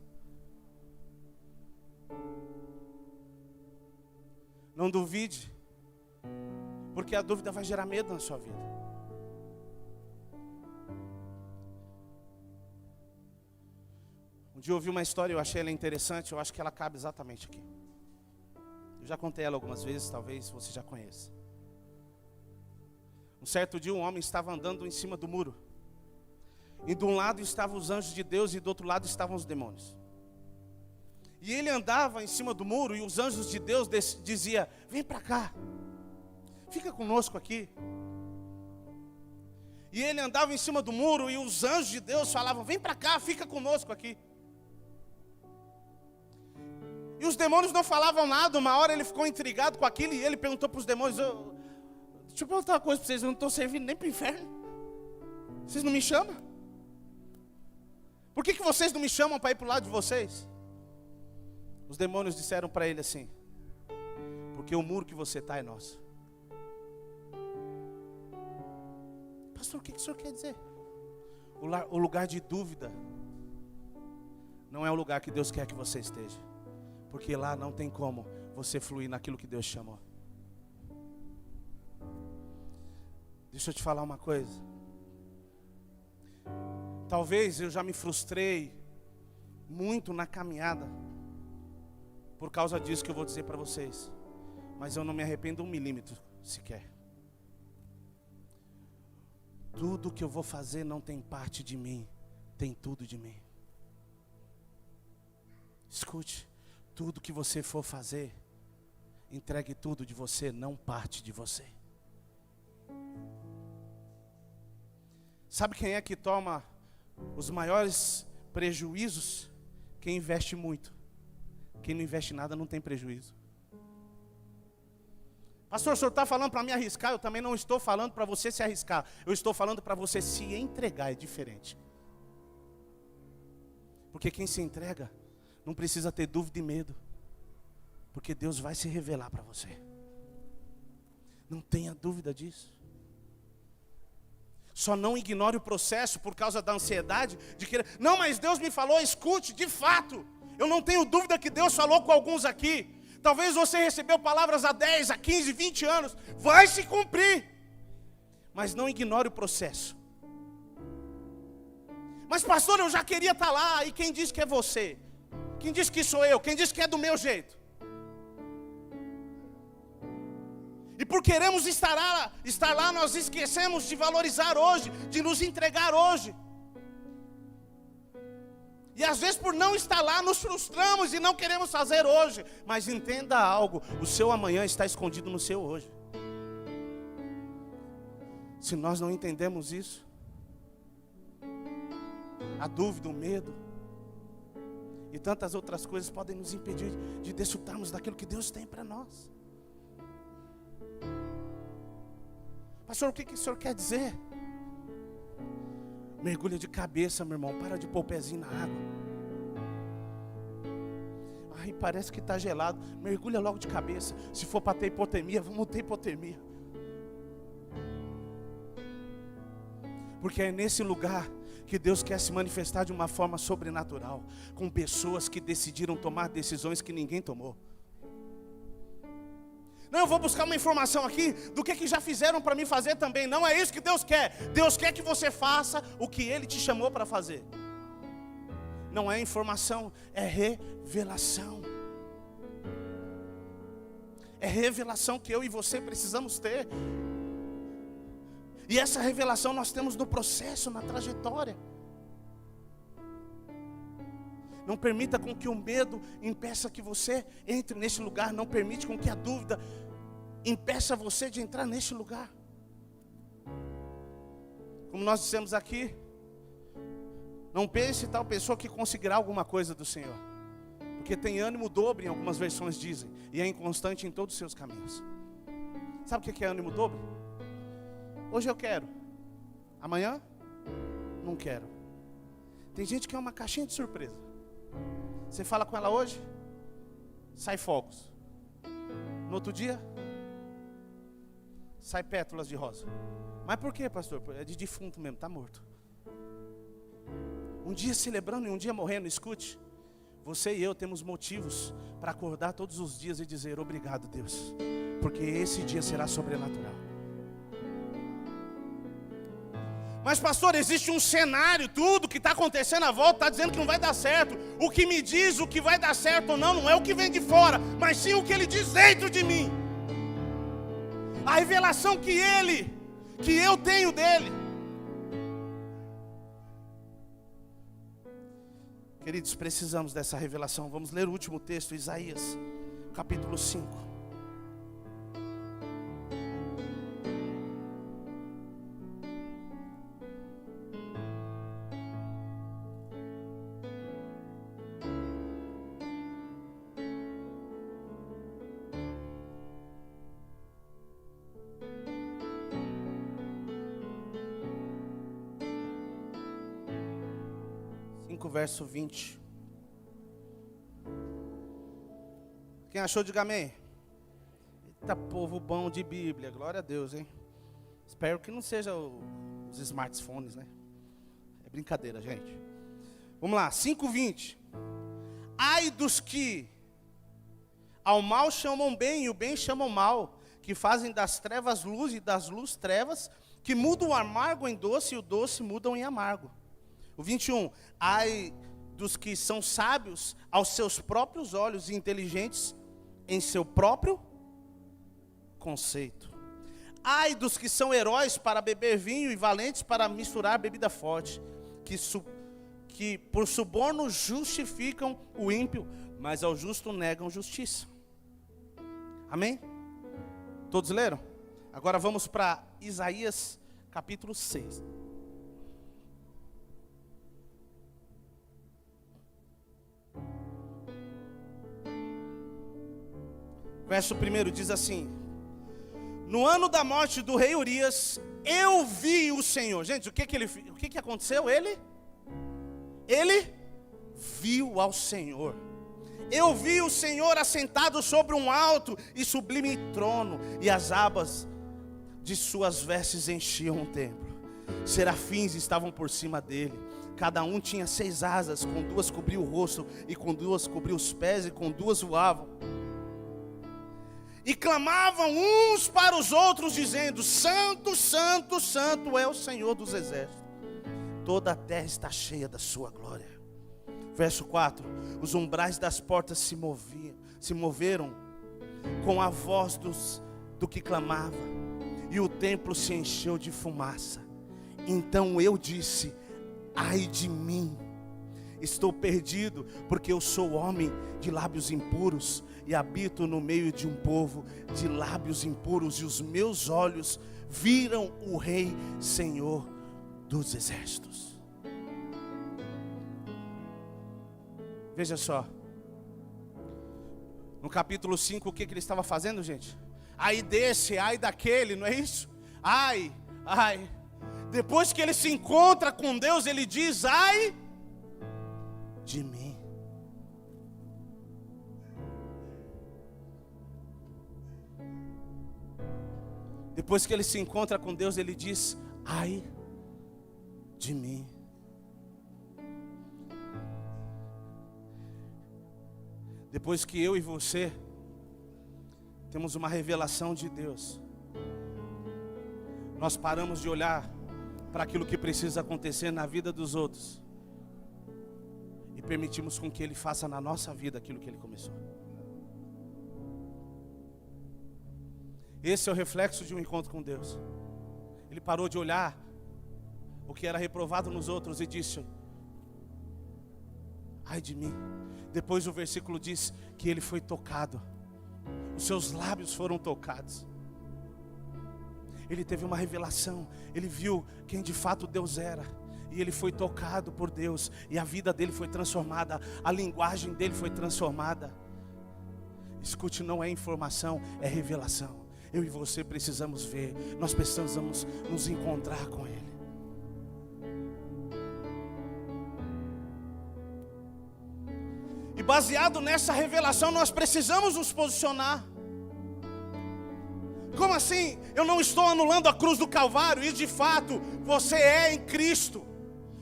Não duvide, porque a dúvida vai gerar medo na sua vida. Um dia eu ouvi uma história, eu achei ela interessante, eu acho que ela cabe exatamente aqui. Eu já contei ela algumas vezes, talvez você já conheça. Um certo dia um homem estava andando em cima do muro. E de um lado estavam os anjos de Deus e do outro lado estavam os demônios. E ele andava em cima do muro e os anjos de Deus diziam: vem para cá, fica conosco aqui. E ele andava em cima do muro e os anjos de Deus falavam: vem para cá, fica conosco aqui. E os demônios não falavam nada. Uma hora ele ficou intrigado com aquilo e ele perguntou para os demônios: deixa eu perguntar uma coisa para vocês, eu não estou servindo nem para o inferno. Vocês não me chamam? Por que vocês não me chamam para ir para o lado de vocês? Os demônios disseram para ele assim: porque o muro que você está é nosso. Pastor, o que o senhor quer dizer? O lugar de dúvida não é o lugar que Deus quer que você esteja, porque lá não tem como você fluir naquilo que Deus chamou. Deixa eu te falar uma coisa. Talvez eu já me frustrei muito na caminhada por causa disso que eu vou dizer para vocês, mas eu não me arrependo 1 milímetro sequer. Tudo que eu vou fazer não tem parte de mim, tem tudo de mim. Escute, tudo que você for fazer, entregue tudo de você, não parte de você. Sabe quem é que toma os maiores prejuízos? Quem investe muito. Quem não investe nada não tem prejuízo. Pastor, o senhor está falando para me arriscar? Eu também não estou falando para você se arriscar. Eu estou falando para você se entregar, é diferente. Porque quem se entrega não precisa ter dúvida e medo, porque Deus vai se revelar para você. Não tenha dúvida disso. Só não ignore o processo por causa da ansiedade de querer. Não, mas Deus me falou, escute, de fato. Eu não tenho dúvida que Deus falou com alguns aqui. Talvez você recebeu palavras há 10, há 15, 20 anos. Vai se cumprir. Mas não ignore o processo. Mas pastor, eu já queria estar lá. E quem disse que é você? Quem disse que sou eu? Quem disse que é do meu jeito? E por queremos estar lá, nós esquecemos de valorizar hoje, de nos entregar hoje. E às vezes por não estar lá, nos frustramos e não queremos fazer hoje. Mas entenda algo, o seu amanhã está escondido no seu hoje. Se nós não entendemos isso, a dúvida, o medo e tantas outras coisas podem nos impedir de desfrutarmos daquilo que Deus tem para nós. Pastor, o que o senhor quer dizer? Mergulha de cabeça, meu irmão. Para de pôr o pezinho na água. Ai, parece que está gelado. Mergulha logo de cabeça. Se for para ter hipotermia, vamos ter hipotermia. Porque é nesse lugar que Deus quer se manifestar de uma forma sobrenatural, com pessoas que decidiram tomar decisões que ninguém tomou. Não, eu vou buscar uma informação aqui do que já fizeram para mim fazer também. Não é isso que Deus quer. Deus quer que você faça o que Ele te chamou para fazer. Não é informação, é revelação. É revelação que eu e você precisamos ter. E essa revelação nós temos no processo, na trajetória. Não permita com que o medo impeça que você entre nesse lugar. Não permite com que a dúvida impeça você de entrar nesse lugar. Como nós dissemos aqui, não pense tal pessoa que conseguirá alguma coisa do Senhor, porque tem ânimo dobro, em algumas versões dizem, e é inconstante em todos os seus caminhos. Sabe o que é ânimo dobro? Hoje eu quero, amanhã não quero. Tem gente que é uma caixinha de surpresa. Você fala com ela hoje, sai fogos. No outro dia, sai pétalas de rosa. Mas por quê, pastor? É de defunto mesmo, está morto. Um dia celebrando e um dia morrendo, escute. Você e eu temos motivos para acordar todos os dias e dizer obrigado, Deus, porque esse dia será sobrenatural. Mas pastor, existe um cenário, tudo que está acontecendo à volta está dizendo que não vai dar certo. O que me diz o que vai dar certo ou não, não é o que vem de fora, mas sim o que ele diz dentro de mim. A revelação que eu tenho dele. Queridos, precisamos dessa revelação. Vamos ler o último texto, Isaías, capítulo 5. Verso 20. Quem achou, diga amém. Eita, povo bom de Bíblia, glória a Deus, hein? Espero que não seja os smartphones, né? É brincadeira, gente. Vamos lá, 5:20. Ai dos que ao mal chamam bem e o bem chamam mal, que fazem das trevas luz e das luz trevas, que mudam o amargo em doce e o doce mudam em amargo. O 21, ai dos que são sábios aos seus próprios olhos e inteligentes em seu próprio conceito. Ai dos que são heróis para beber vinho e valentes para misturar bebida forte, que por suborno justificam o ímpio, mas ao justo negam justiça. Amém? Todos leram? Agora vamos para Isaías capítulo 6. Verso 1 diz assim: no ano da morte do rei Urias, eu vi o Senhor. Gente, o que aconteceu? Ele viu ao Senhor. Eu vi o Senhor assentado sobre um alto e sublime trono, e as abas de suas vestes enchiam o templo. Serafins estavam por cima dele. Cada um tinha 6 asas, com 2 cobria o rosto, e com 2 cobria os pés, e com 2 voavam. E clamavam uns para os outros, dizendo: Santo, Santo, Santo é o Senhor dos exércitos. Toda a terra está cheia da sua glória. Verso 4. Os umbrais das portas se moveram com a voz do que clamava, e o templo se encheu de fumaça. Então eu disse: ai de mim, estou perdido, porque eu sou homem de lábios impuros, e habito no meio de um povo de lábios impuros, e os meus olhos viram o Rei, Senhor dos exércitos. Veja só, no capítulo 5, o que ele estava fazendo, gente? Ai desse, ai daquele, não é isso? Ai. Depois que ele se encontra com Deus, ele diz: ai de mim. Depois que ele se encontra com Deus, ele diz: ai de mim. Depois que eu e você temos uma revelação de Deus, nós paramos de olhar para aquilo que precisa acontecer na vida dos outros e permitimos com que Ele faça na nossa vida aquilo que Ele começou. Esse é o reflexo de um encontro com Deus. Ele parou de olhar o que era reprovado nos outros e disse: ai de mim. Depois o versículo diz que ele foi tocado, os seus lábios foram tocados. Ele teve uma revelação, ele viu quem de fato Deus era, e ele foi tocado por Deus, e a vida dele foi transformada, a linguagem dele foi transformada. Escute, não é informação, é revelação. Eu e você precisamos ver, nós precisamos nos encontrar com Ele. E baseado nessa revelação, nós precisamos nos posicionar. Como assim? Eu não estou anulando a cruz do Calvário. E de fato, você é em Cristo,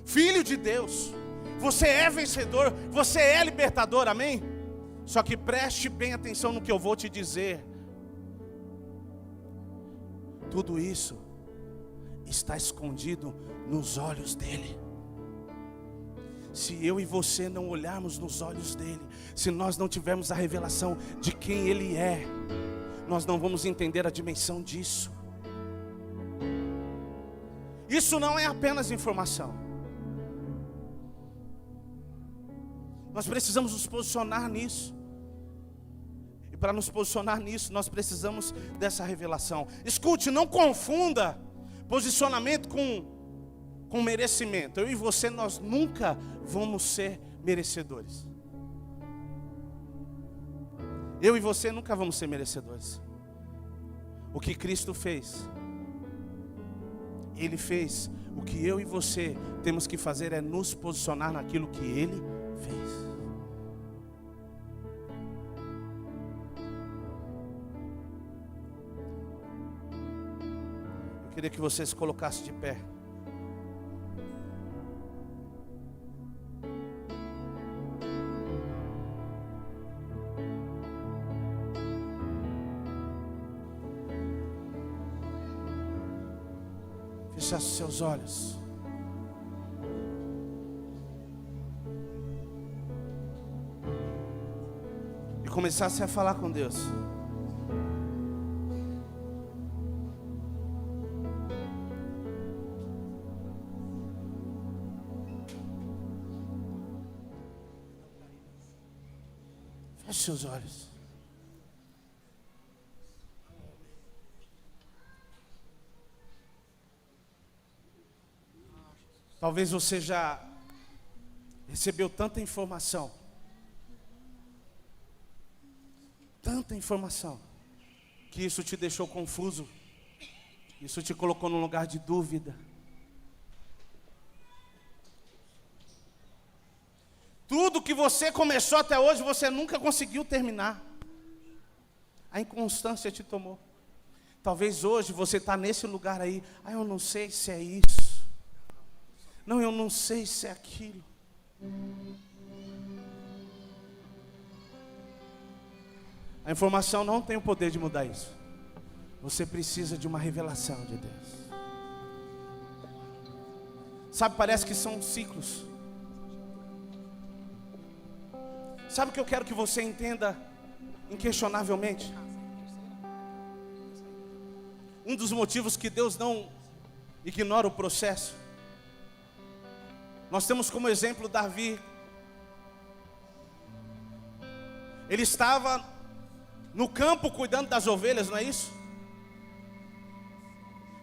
Filho de Deus. Você é vencedor, você é libertador, amém? Só que preste bem atenção no que eu vou te dizer. Tudo isso está escondido nos olhos dele. Se eu e você não olharmos nos olhos dele, se nós não tivermos a revelação de quem ele é, nós não vamos entender a dimensão disso. Isso não é apenas informação. Nós precisamos nos posicionar nisso. E para nos posicionar nisso, nós precisamos dessa revelação. Escute, não confunda posicionamento com merecimento. Eu e você, nós nunca vamos ser merecedores. Eu e você nunca vamos ser merecedores. O que Cristo fez, Ele fez. O que eu e você temos que fazer é nos posicionar naquilo que Ele fez. Eu queria que você se colocasse de pé. Feche os seus olhos. E começasse a falar com Deus. Feche seus olhos. Talvez você já recebeu tanta informação, que isso te deixou confuso, isso te colocou num lugar de dúvida. Tudo que você começou até hoje, você nunca conseguiu terminar. A inconstância te tomou. Talvez hoje você está nesse lugar aí. Eu não sei se é isso. Não, eu não sei se é aquilo. A informação não tem o poder de mudar isso. Você precisa de uma revelação de Deus. Sabe, parece que são ciclos. Sabe o que eu quero que você entenda inquestionavelmente? Um dos motivos que Deus não ignora o processo. Nós temos como exemplo Davi. Ele estava no campo cuidando das ovelhas, não é isso?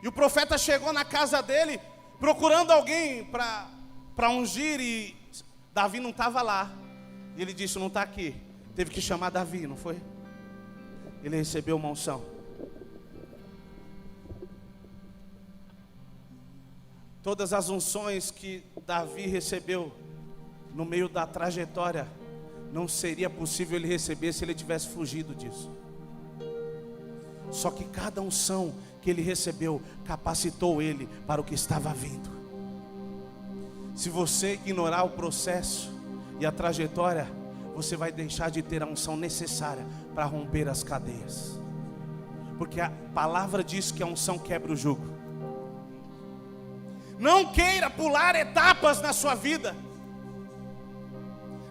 E o profeta chegou na casa dele procurando alguém para ungir, e Davi não estava lá. E ele disse: não está aqui. Teve que chamar Davi, não foi? Ele recebeu uma unção. Todas as unções que Davi recebeu no meio da trajetória, não seria possível ele receber se ele tivesse fugido disso. Só que cada unção que ele recebeu capacitou ele para o que estava vindo. Se você ignorar o processo e a trajetória, você vai deixar de ter a unção necessária para romper as cadeias. Porque a palavra diz que a unção quebra o jugo. Não queira pular etapas na sua vida.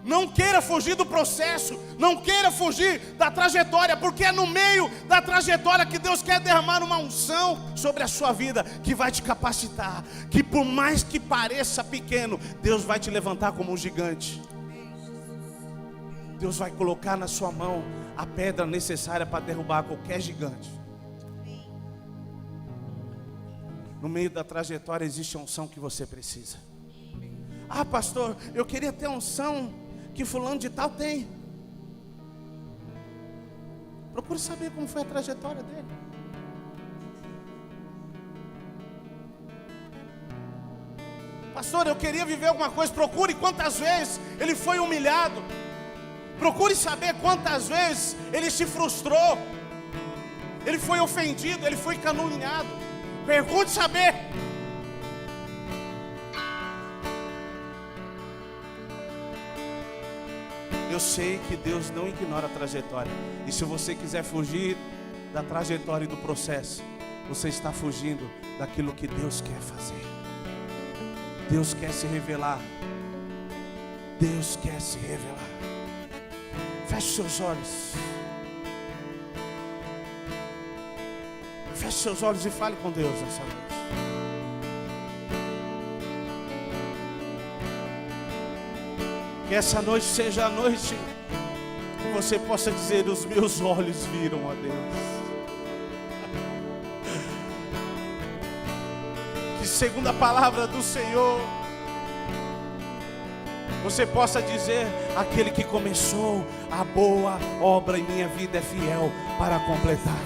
Não queira fugir do processo. Não queira fugir da trajetória. Porque é no meio da trajetória que Deus quer derramar uma unção sobre a sua vida, que vai te capacitar. Que por mais que pareça pequeno, Deus vai te levantar como um gigante. Deus vai colocar na sua mão a pedra necessária para derrubar qualquer gigante. No meio da trajetória existe a unção que você precisa. Pastor, eu queria ter a unção que fulano de tal tem. Procure saber como foi a trajetória dele. Pastor, eu queria viver alguma coisa. Procure quantas vezes ele foi humilhado. Procure saber quantas vezes ele se frustrou. ele foi ofendido, ele foi caluniado. Pergunte saber. Eu sei que Deus não ignora a trajetória. E se você quiser fugir da trajetória e do processo, você está fugindo daquilo que Deus quer fazer. Deus quer se revelar. Deus quer se revelar. Feche seus olhos. Feche seus olhos e fale com Deus essa noite. Que essa noite seja a noite que você possa dizer: os meus olhos viram a Deus. Que segundo a palavra do Senhor, você possa dizer: aquele que começou a boa obra em minha vida é fiel para completar.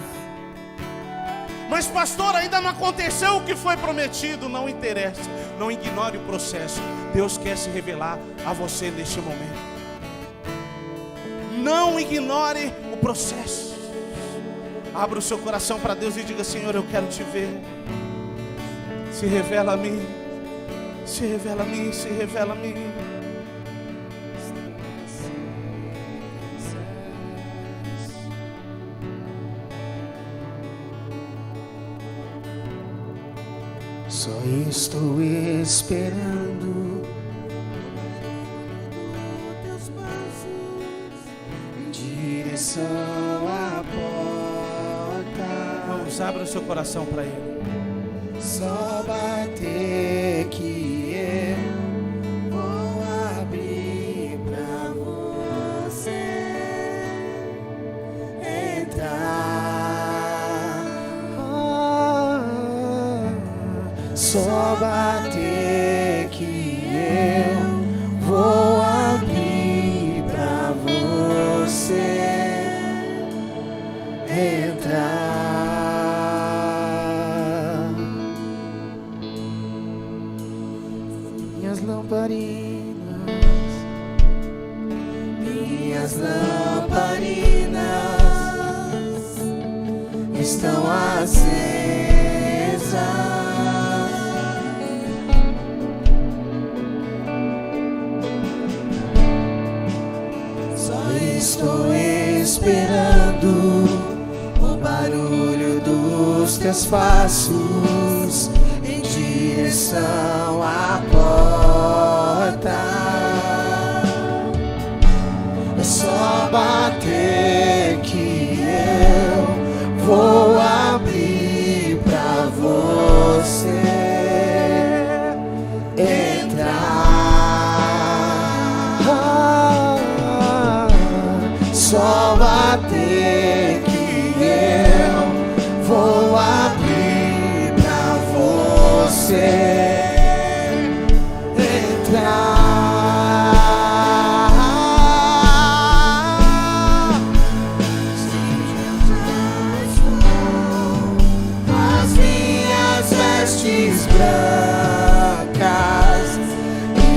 Mas pastor, ainda não aconteceu o que foi prometido. Não interessa, não ignore o processo. Deus quer se revelar a você neste momento. Não ignore o processo. Abra o seu coração para Deus e diga: Senhor, eu quero te ver. Se revela a mim. Se revela a mim, se revela a mim. Só estou esperando teus passos em direção à porta. Vamos, abra o seu coração para Ele. Só bater que eu vou abrir pra você entrar. Só bater que eu vou abrir pra você entrar. Minhas lamparinas estão acesas. Só estou esperando o barulho dos teus passos em direção à porta. É só bater que eu vou abrir pra você entrar. Só bater que eu vou abrir pra você entrar. As minhas vestes brancas,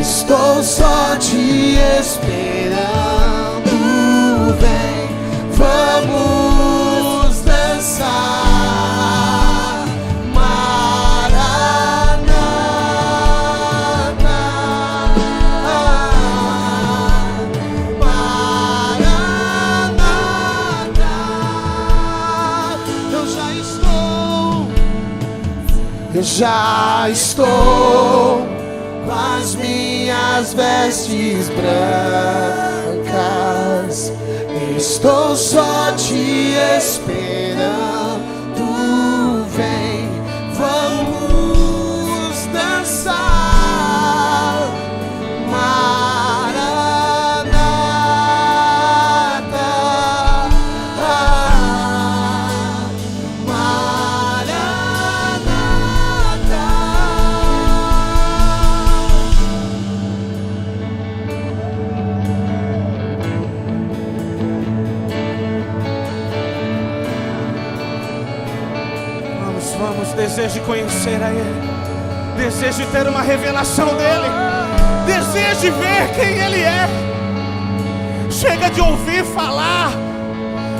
estou só te esperando. Vem, vamos dançar. Maranata, Maranata. Eu já estou com as minhas vestes brancas. Estou só te esperando. Vem, vamos dançar. Maranata, Maranata. Vamos, deseje conhecer a Ele. Deseje ter uma revelação dEle. Deseje ver quem Ele é. Chega de ouvir falar.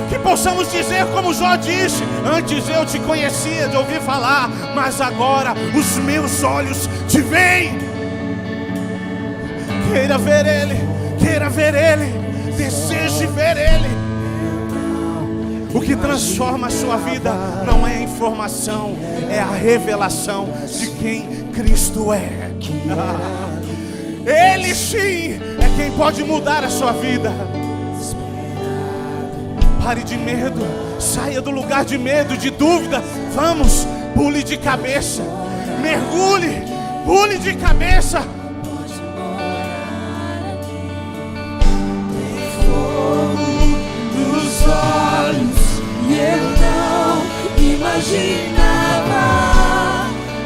Que possamos dizer como Jó disse: antes eu te conhecia de ouvir falar, mas agora os meus olhos te veem. Queira ver Ele, deseje ver Ele. O que transforma a sua vida não é a informação, é a revelação de quem Cristo é. Ele sim é quem pode mudar a sua vida. Pare de medo, saia do lugar de medo, de dúvida. Vamos, pule de cabeça, mergulhe, pule de cabeça. Nos olhos, e eu não imaginava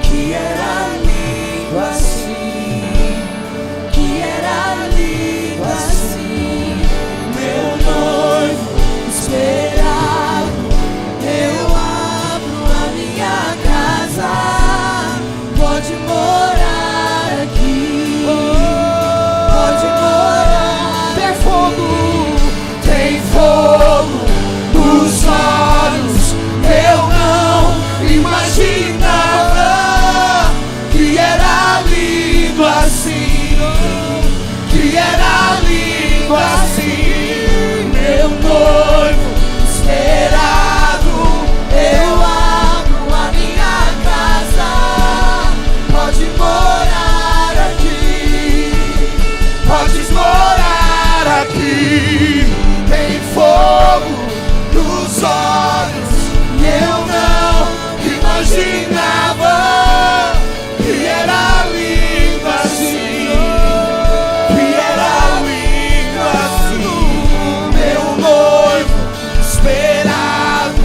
que era lindo assim, que era lindo assim. Meu noivo esperado, eu abro a minha casa, pode morar aqui, pode morar. Tem fogo nos olhos, eu não imaginava que era lindo assim, que era lindo assim. Meu noivo esperado, eu abro a minha casa, pode morar aqui, podes morar aqui. Tem fogo nos olhos, e eu não imaginava que era lindo assim, que era lindo assim. Meu noivo esperado,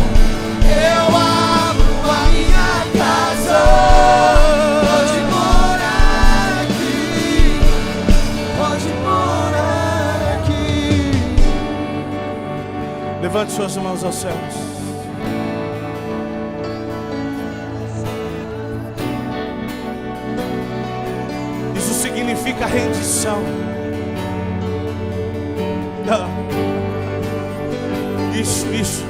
eu abro a minha casa, pode morar aqui, pode morar aqui. Levante suas mãos aos céus. Isso significa rendição. Isso.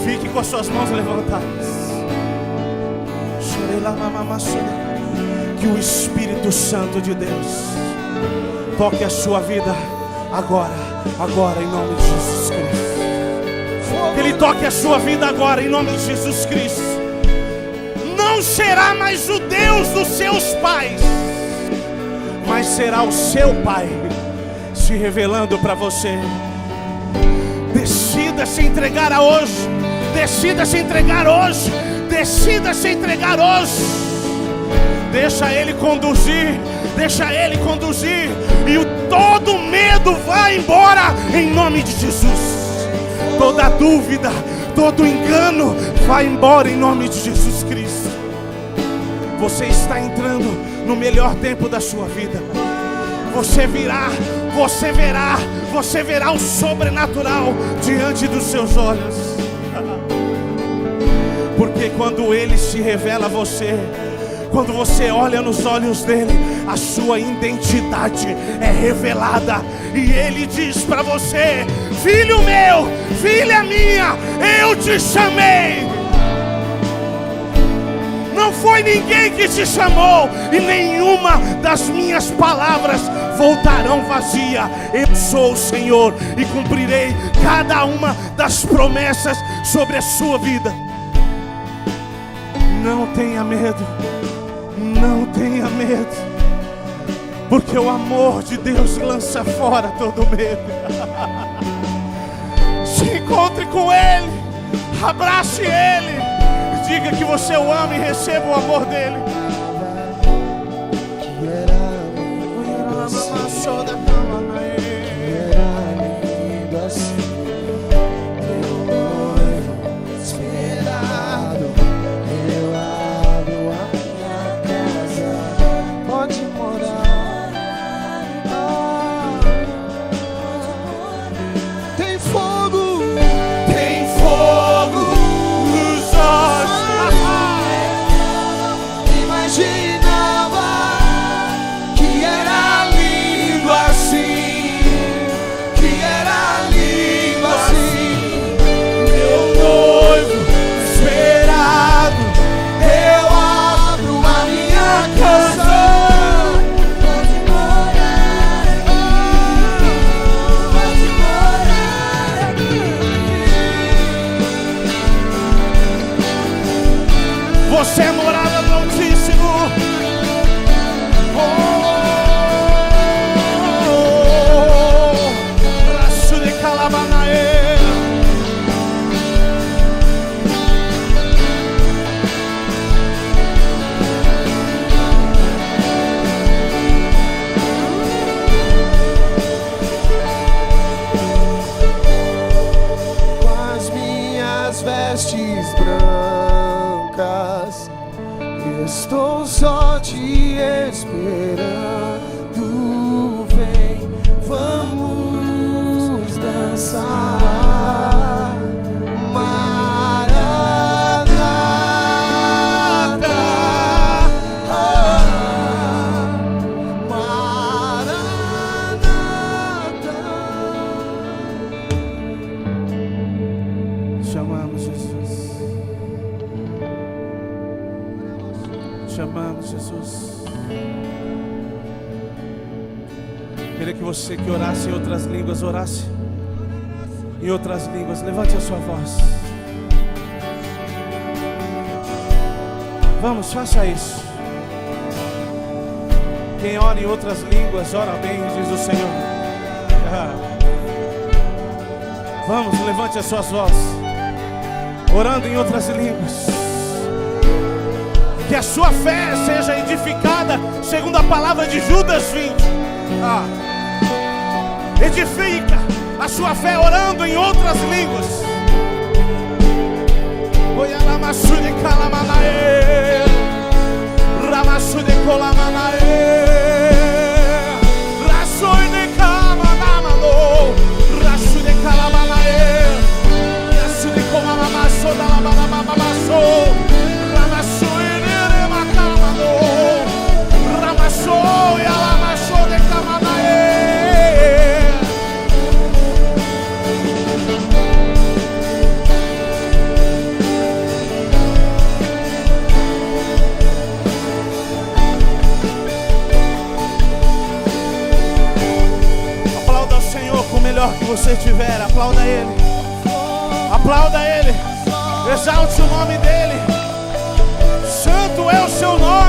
Fique com as suas mãos levantadas. Que o Espírito Santo de Deus toque a sua vida agora, em nome de Jesus Cristo. Que Ele toque a sua vida agora, em nome de Jesus Cristo. Não será mais o Deus dos seus pais, mas será o seu Pai se revelando para você. Decida se entregar a hoje. Decida se entregar hoje. Decida se entregar hoje. Deixa Ele conduzir. Deixa Ele conduzir. E todo medo vai embora em nome de Jesus. Toda dúvida, todo engano vai embora em nome de Jesus Cristo. Você está entrando no melhor tempo da sua vida. Você verá o sobrenatural diante dos seus olhos. Porque quando Ele se revela a você, quando você olha nos olhos dele, a sua identidade é revelada. E Ele diz para você: filho meu, filha minha, eu te chamei. Não foi ninguém que te chamou, e nenhuma das minhas palavras voltarão vazia. Eu sou o Senhor e cumprirei cada uma das promessas sobre a sua vida. Não tenha medo. Não tenha medo, porque o amor de Deus lança fora todo medo. Se encontre com Ele, abrace Ele, diga que você o ama e receba o amor dele. estou só te esperando. Vem, vamos dançar. Maranata, Maranata. Chamamos Jesus. Chamamos Jesus. Queria que você que orasse em outras línguas, orasse em outras línguas. Levante a sua voz. Vamos, faça isso. Quem ora em outras línguas, ora bem, diz o Senhor. Vamos, levante as suas vozes. Orando em outras línguas. Que a sua fé seja edificada segundo a palavra de Judas 20. Edifica a sua fé orando em outras línguas. Oyalamashude kalamanae, ramashude kolamanae, rashoide kamanamano, rashude kalamanae, rashude komamamasho dalamamamamasho, ramashuide remakamano, ramasho yalamasho de kamanae. O melhor que você tiver, aplauda Ele. Aplauda Ele. Exalte o nome dEle. Santo é o seu nome.